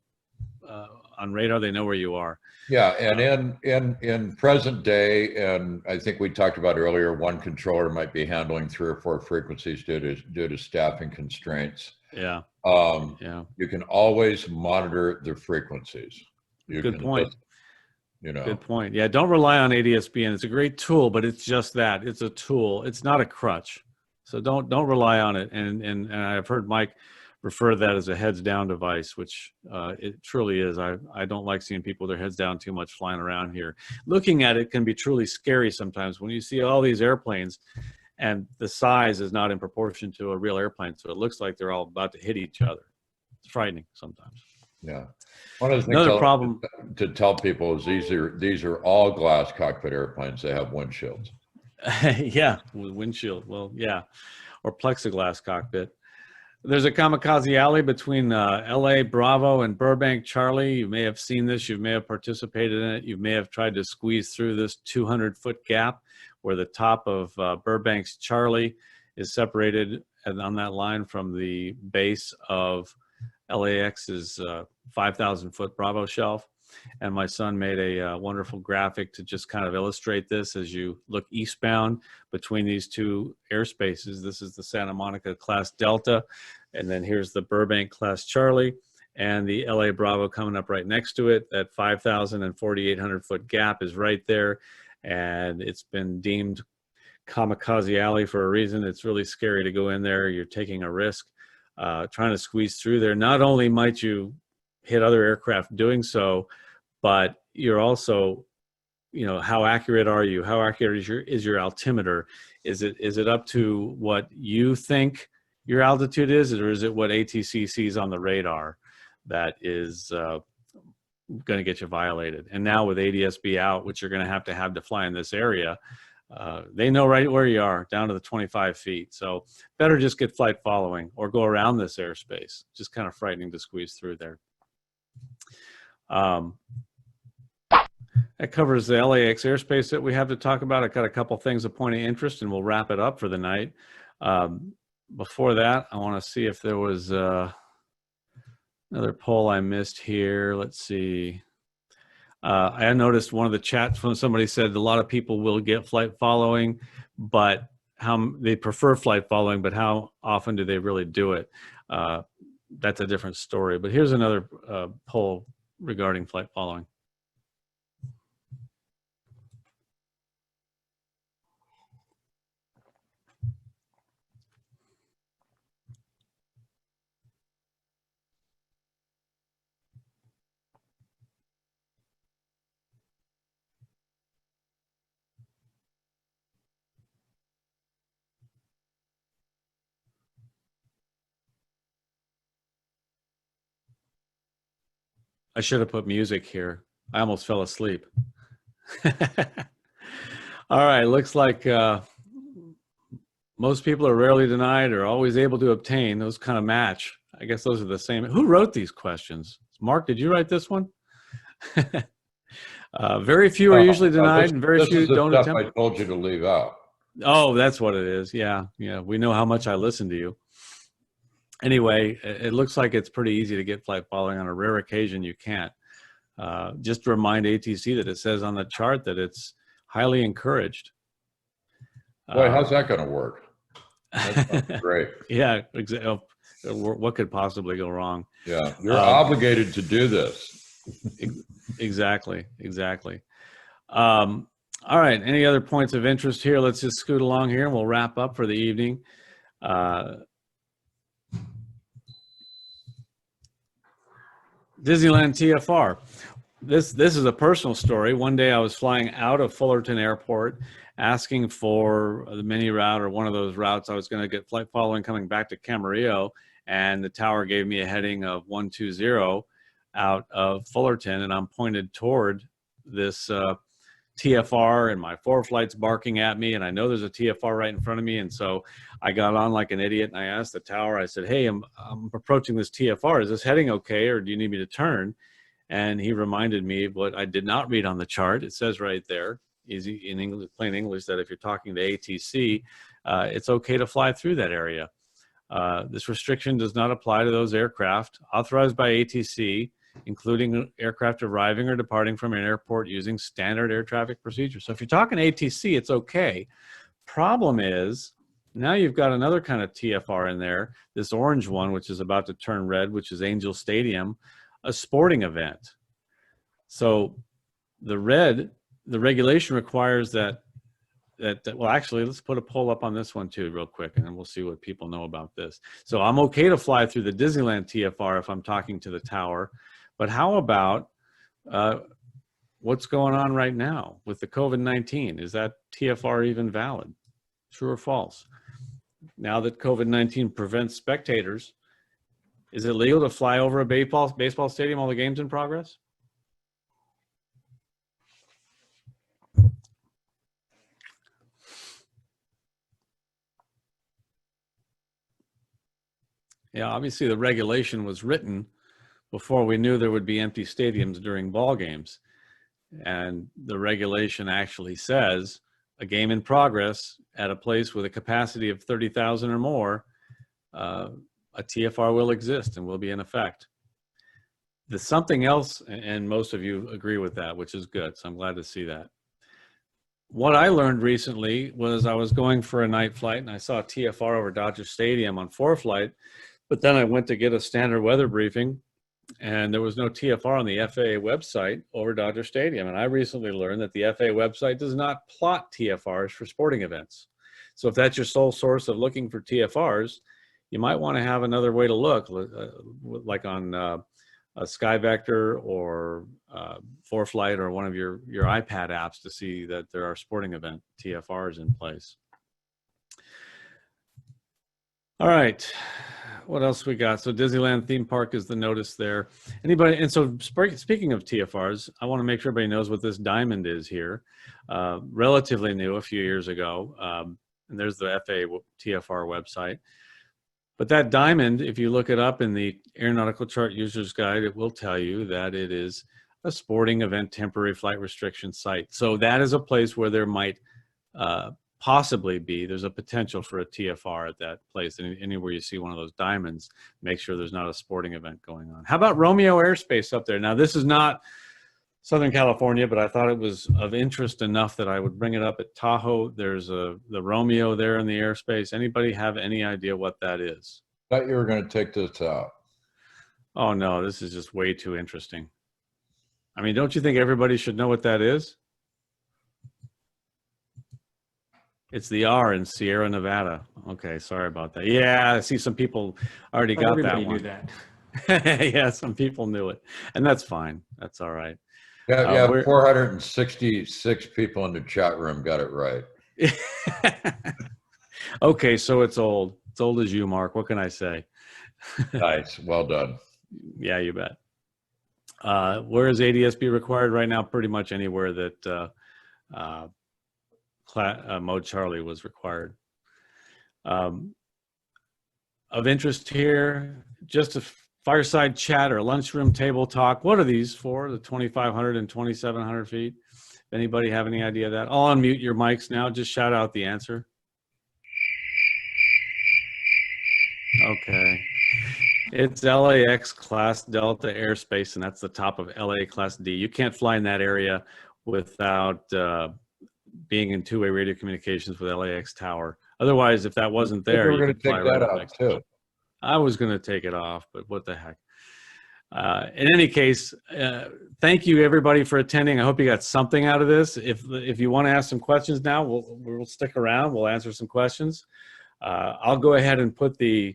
on radar. They know where you are. Yeah, and in present day, and I think we talked about earlier, one controller might be handling 3 or 4 frequencies due to staffing constraints. Yeah. You can always monitor the frequencies. Good point. Just, you know. Good point. Yeah, don't rely on ADSB, and it's a great tool, but it's just that. It's a tool. It's not a crutch. So don't rely on it. And I've heard Mike refer to that as a heads down device, which it truly is. I don't like seeing people with their heads down too much flying around here. Looking at it can be truly scary sometimes when you see all these airplanes and the size is not in proportion to a real airplane. So it looks like they're all about to hit each other. It's frightening sometimes. Yeah. One of the Another things problem to tell people is these are all glass cockpit airplanes. They have windshields. yeah, with windshield. Well, yeah, or plexiglass cockpit. There's a Kamikaze Alley between LA Bravo and Burbank Charlie. You may have seen this. You may have participated in it. You may have tried to squeeze through this 200-foot gap where the top of Burbank's Charlie is separated on that line from the base of LAX's 5,000-foot Bravo shelf. And my son made a wonderful graphic to just kind of illustrate this as you look eastbound between these two airspaces. This is the Santa Monica class Delta, and then here's the Burbank class Charlie, and the LA Bravo coming up right next to it. That 5,000 and 4,800 foot gap is right there, and it's been deemed Kamikaze Alley for a reason. It's really scary to go in there. You're taking a risk trying to squeeze through there. Not only might you hit other aircraft doing so, but you're also, you know, how accurate are you? How accurate is your altimeter? Is it up to what you think your altitude is, or is it what ATC sees on the radar that is going to get you violated? And now with ADSB out, which you're going to have to fly in this area, they know right where you are, down to the 25 feet. So better just get flight following or go around this airspace. Just kind of frightening to squeeze through there. That covers the LAX airspace that we have to talk about. I've got a couple things of point of interest, and we'll wrap it up for the night. Before that, I want to see if there was another poll I missed here. Let's see. I noticed one of the chats when somebody said a lot of people will get flight following, but how they prefer flight following, but how often do they really do it? That's a different story. But here's another poll regarding flight following. I should have put music here. I almost fell asleep. All right, looks like most people are rarely denied or always able to obtain. Those kind of match. I guess those are the same. Who wrote these questions? Mark, did you write this one? Very few are usually denied, and very few don't attempt. I told you to leave out. Oh, that's what it is. Yeah, yeah. We know how much I listen to you. Anyway, it looks like it's pretty easy to get flight following. On a rare occasion, you can't. Just to remind ATC that it says on the chart that it's highly encouraged. Boy, how's that going to work? That's great. Yeah, exactly. What could possibly go wrong? Yeah, you're obligated to do this. Exactly, exactly. All right, any other points of interest here? Let's just scoot along here and we'll wrap up for the evening. Disneyland Tfr. this is a personal story. One day I was flying out of Fullerton Airport, asking for the mini route or one of those routes I was going to get flight following coming back to Camarillo, and the tower gave me a heading of 120 out of Fullerton, and I'm pointed toward this TFR, and my ForeFlight's barking at me, and I know there's a TFR right in front of me, and so I got on like an idiot, and I asked the tower, I said, hey, I'm approaching this TFR. Is this heading okay, or do you need me to turn? And he reminded me of what I did not read on the chart. It says right there, easy in English, plain English, that if you're talking to ATC, it's okay to fly through that area. This restriction does not apply to those aircraft authorized by ATC, including aircraft arriving or departing from an airport using standard air traffic procedures. So if you're talking ATC, it's okay. Problem is, now you've got another kind of TFR in there, this orange one, which is about to turn red, which is Angel Stadium, a sporting event. So the regulation requires that, well, actually, let's put a poll up on this one too real quick, and then we'll see what people know about this. So I'm okay to fly through the Disneyland TFR if I'm talking to the tower, but how about what's going on right now with the COVID-19? Is that TFR even valid? True or false? Now that COVID-19 prevents spectators, is it legal to fly over a baseball stadium while the game's in progress? Yeah, obviously the regulation was written before we knew there would be empty stadiums during ball games. And the regulation actually says a game in progress at a place with a capacity of 30,000 or more, a TFR will exist and will be in effect. There's something else, and most of you agree with that, which is good, so I'm glad to see that. What I learned recently was I was going for a night flight and I saw a TFR over Dodger Stadium on ForeFlight, but then I went to get a standard weather briefing and there was no TFR on the FAA website over Dodger Stadium. And I recently learned that the FAA website does not plot TFRs for sporting events. So if that's your sole source of looking for TFRs, you might want to have another way to look, like on a SkyVector or ForeFlight or one of your iPad apps to see that there are sporting event TFRs in place. All right, what else we got? So Disneyland theme park is the notice there. Anybody, and so speaking of TFRs, I want to make sure everybody knows what this diamond is here. Relatively new, a few years ago. And there's the FAA TFR website. But that diamond, if you look it up in the Aeronautical Chart User's Guide, it will tell you that it is a sporting event temporary flight restriction site. So that is a place where there might possibly be, there's a potential for a TFR at that place. And anywhere you see one of those diamonds, make sure there's not a sporting event going on. How about Romeo Airspace up there? Now, this is not Southern California, but I thought it was of interest enough that I would bring it up at Tahoe. There's the Romeo there in the airspace. Anybody have any idea what that is? Thought you were going to take this out. Oh no, this is just way too interesting. I mean, don't you think everybody should know what that is? It's the R in Sierra Nevada. Okay, sorry about that. Yeah, I see some people already got that one. Everybody knew that. Yeah, some people knew it, and that's fine. That's all right. Yeah, 466 people in the chat room got it right. Okay, so it's old. It's old as you, Mark. What can I say? Nice, well done. Yeah, you bet. Where is ADSB required right now? Pretty much anywhere that Mode Charlie was required. Of interest here, just a fireside chat or lunchroom table talk. What are these for? The 2,500 and 2,700 feet? Anybody have any idea of that? I'll unmute your mics now. Just shout out the answer. Okay. It's LAX Class Delta airspace, and that's the top of LA Class D. You can't fly in that area without being in two-way radio communications with LAX Tower. Otherwise, if that wasn't there, you were going to take that out too. I was going to take it off, but what the heck. In any case, thank you everybody for attending. I hope you got something out of this. If you want to ask some questions now, we'll stick around. We'll answer some questions. I'll go ahead and put the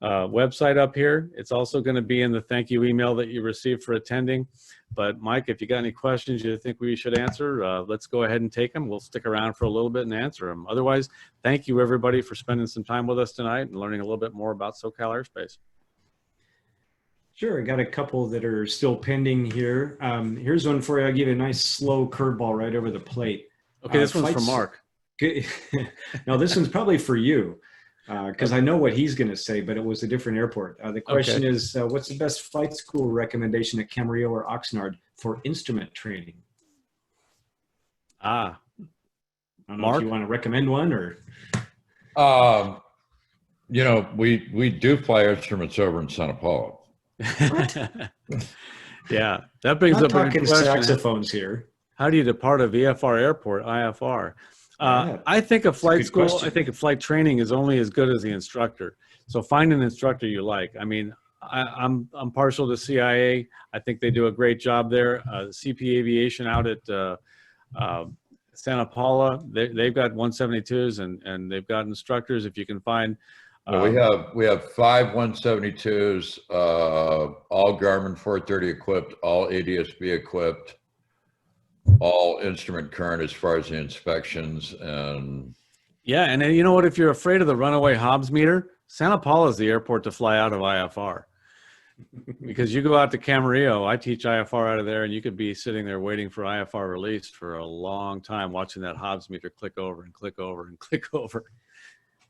website up here. It's also going to be in the thank you email that you received for attending. But Mike, if you got any questions you think we should answer, let's go ahead and take them. We'll stick around for a little bit and answer them. Otherwise, thank you everybody for spending some time with us tonight and learning a little bit more about SoCal airspace. Sure, I got a couple that are still pending here. Here's one for you. I'll give you a nice slow curveball right over the plate. Okay, this one's from Mark. No, this one's probably for you. Because I know what he's going to say, but it was a different airport. The question is, what's the best flight school recommendation at Camarillo or Oxnard for instrument training? I don't know if you want to recommend one or. You know, we do fly instruments over in Santa Paula. Yeah, that brings Not up a talking good question. saxophones here. How do you depart a VFR airport, IFR? I think a flight school, question. I think a flight training is only as good as the instructor. So find an instructor you like. I mean, I'm partial to CIA. I think they do a great job there. CP Aviation out at Santa Paula, they've got 172s and they've got instructors. If you can find, we have 5 172s, all Garmin 430 equipped, all ADS-B equipped, all instrument current as far as the inspections. And yeah, and then, you know what, if you're afraid of the runaway Hobbs meter, Santa Paula is the airport to fly out of IFR. Because you go out to Camarillo, I teach IFR out of there, and you could be sitting there waiting for IFR release for a long time, watching that Hobbs meter click over and click over and click over.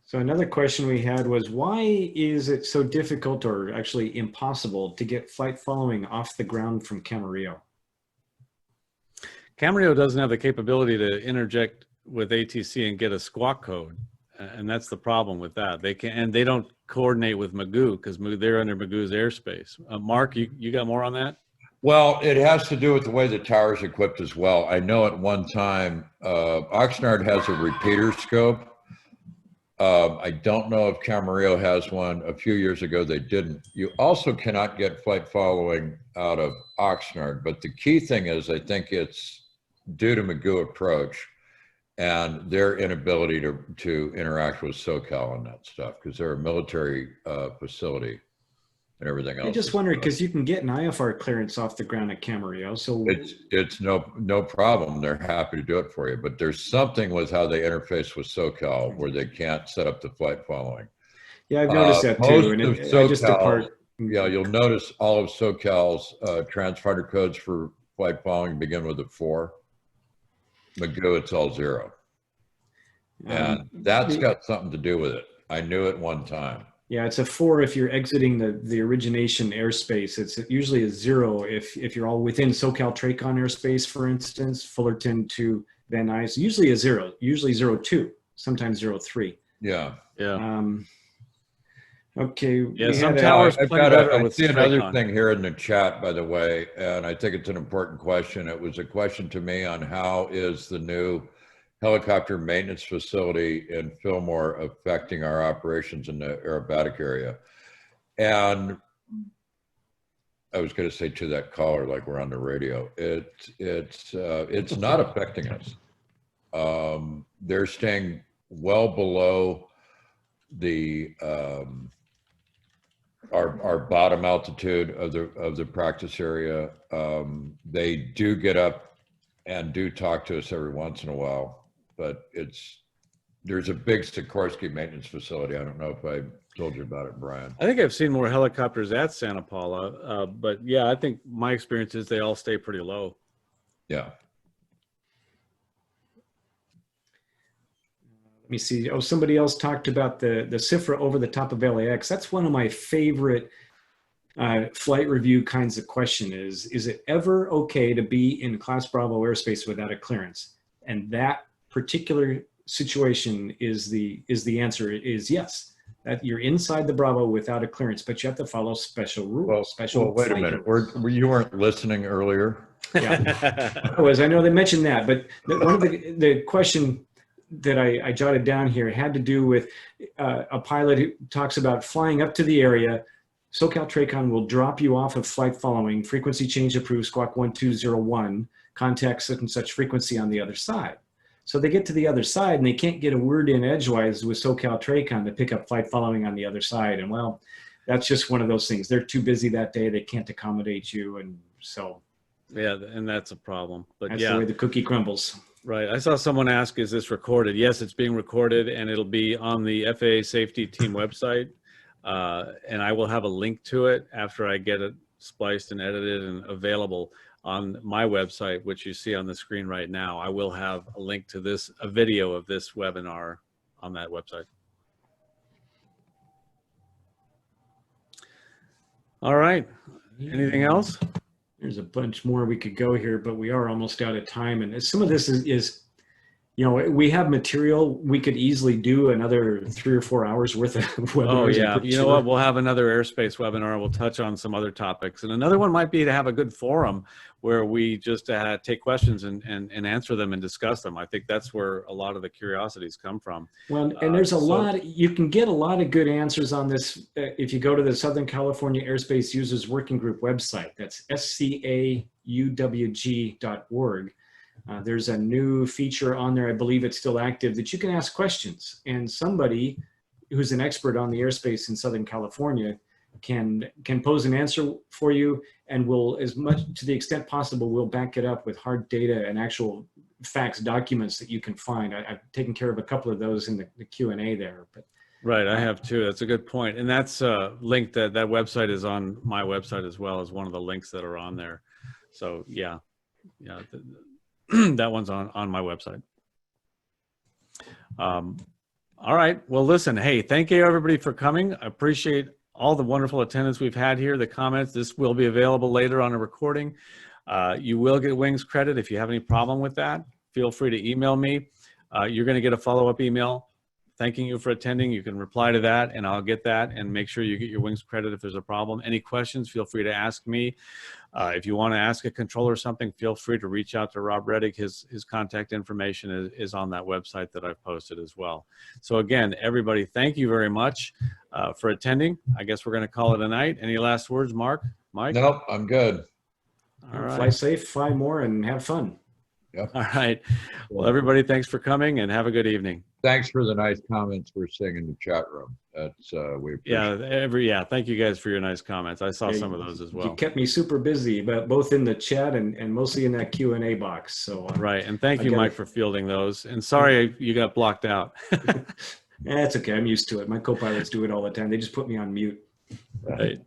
So another question we had was, why is it so difficult or actually impossible to get flight following off the ground from Camarillo? Camarillo doesn't have the capability to interject with ATC and get a squawk code. And that's the problem with that. They can, and they don't coordinate with Magoo because they're under Magoo's airspace. Mark, you got more on that? well, it has to do with the way the tower is equipped as well. I know at one time, Oxnard has a repeater scope. I don't know if Camarillo has one. A few years ago, they didn't. You also cannot get flight following out of Oxnard, but the key thing is, I think it's due to Magoo approach and their inability to interact with SoCal and that stuff, because they're a military facility and everything else. I just wondered, because you can get an IFR clearance off the ground at Camarillo, so it's no problem. They're happy to do it for you, but there's something with how they interface with SoCal where they can't set up the flight following. yeah, I've noticed that too. And I just depart. Yeah, you'll notice all of SoCal's transponder codes for flight following begin with a 4. Magoo, it's all 0. And that's got something to do with it. I knew it one time. Yeah, it's a 4 if you're exiting the origination airspace. It's usually a 0 if you're all within SoCal Tracon airspace, for instance, Fullerton to Van Nuys. Usually a 0, usually 02, sometimes 03. Yeah. Yeah. Okay. Yeah, some towers play better I with see another Tracon. thing here in the chat, by the way, and I think it's an important question. It was a question to me on how is the new helicopter maintenance facility in Fillmore affecting our operations in the aerobatic area. And I was going to say to that caller, like we're on the radio, it's not affecting us. They're staying well below the our bottom altitude of the practice area. They do get up and do talk to us every once in a while, but there's a big Sikorsky maintenance facility. I don't know if I told you about it, Brian. I think I've seen more helicopters at Santa Paula, but yeah, I think my experience is they all stay pretty low. Yeah. Let me see. Oh, somebody else talked about the Vfr over the top of LAX. That's one of my favorite flight review kinds of question is it ever okay to be in Class Bravo airspace without a clearance? And that particular situation is the answer is yes. That you're inside the Bravo without a clearance, but you have to follow special rules. Well, wait a minute. You weren't listening earlier? Yeah, I know they mentioned that, but one of the question that I jotted down here had to do with a pilot who talks about flying up to the area. SoCal Tracon will drop you off of flight following, frequency change approved, squawk 1201, contact such and such frequency on the other side. So they get to the other side and they can't get a word in edgewise with SoCal Tracon to pick up flight following on the other side. And well, that's just one of those things. They're too busy that day. They can't accommodate you. And so. Yeah, and that's a problem. But that's yeah, the way the cookie crumbles. Right. I saw someone ask, is this recorded? Yes, it's being recorded, and it'll be on the FAA Safety Team website. And I will have a link to it after I get it spliced and edited and available on my website, which you see on the screen right now. I will have a link to this, a video of this webinar on that website. All right. Anything else? There's a bunch more we could go here, but we are almost out of time. And some of this is, you know, we have material. We could easily do another 3 or 4 hours worth of webinars. Oh yeah, you know what? We'll have another airspace webinar. We'll touch on some other topics. And another one might be to have a good forum where we just take questions and answer them and discuss them. I think that's where a lot of the curiosities come from. Well, and there's a lot, you can get a lot of good answers on this if you go to the Southern California Airspace Users Working Group website. That's scauwg.org. There's a new feature on there, I believe it's still active, that you can ask questions. And somebody who's an expert on the airspace in Southern California can pose an answer for you, and will, as much to the extent possible, will back it up with hard data and actual facts documents that you can find. I've taken care of a couple of those in the Q&A there. But right, I have too. That's a good point. And that's linked, that website is on my website as well as one of the links that are on there. So yeah, that one's on my website. All right. Well, listen, hey, thank you everybody for coming. I appreciate all the wonderful attendance we've had here, the comments. This will be available later on a recording. You will get Wings credit. If you have any problem with that, feel free to email me. You're going to get a follow-up email thanking you for attending. You can reply to that and I'll get that and make sure you get your Wings credit if there's a problem. Any questions, feel free to ask me. If you want to ask a controller something, feel free to reach out to Rob Reddick. His contact information is on that website that I've posted as well. So again, everybody, thank you very much for attending. I guess we're going to call it a night. Any last words, Mike? Nope, I'm good. All right. fly safe, fly more, and have fun. Yep. All right. Well, everybody, thanks for coming and have a good evening. Thanks for the nice comments we're seeing in the chat room. That's we appreciate. Yeah, thank you guys for your nice comments. I saw some of those as well. You kept me super busy, but both in the chat and mostly in that Q&A box. So right, and thank you, Mike, for fielding those. And sorry you got blocked out. That's okay. I'm used to it. My co-pilots do it all the time. They just put me on mute. Right.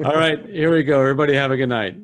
All right, here we go. Everybody have a good night.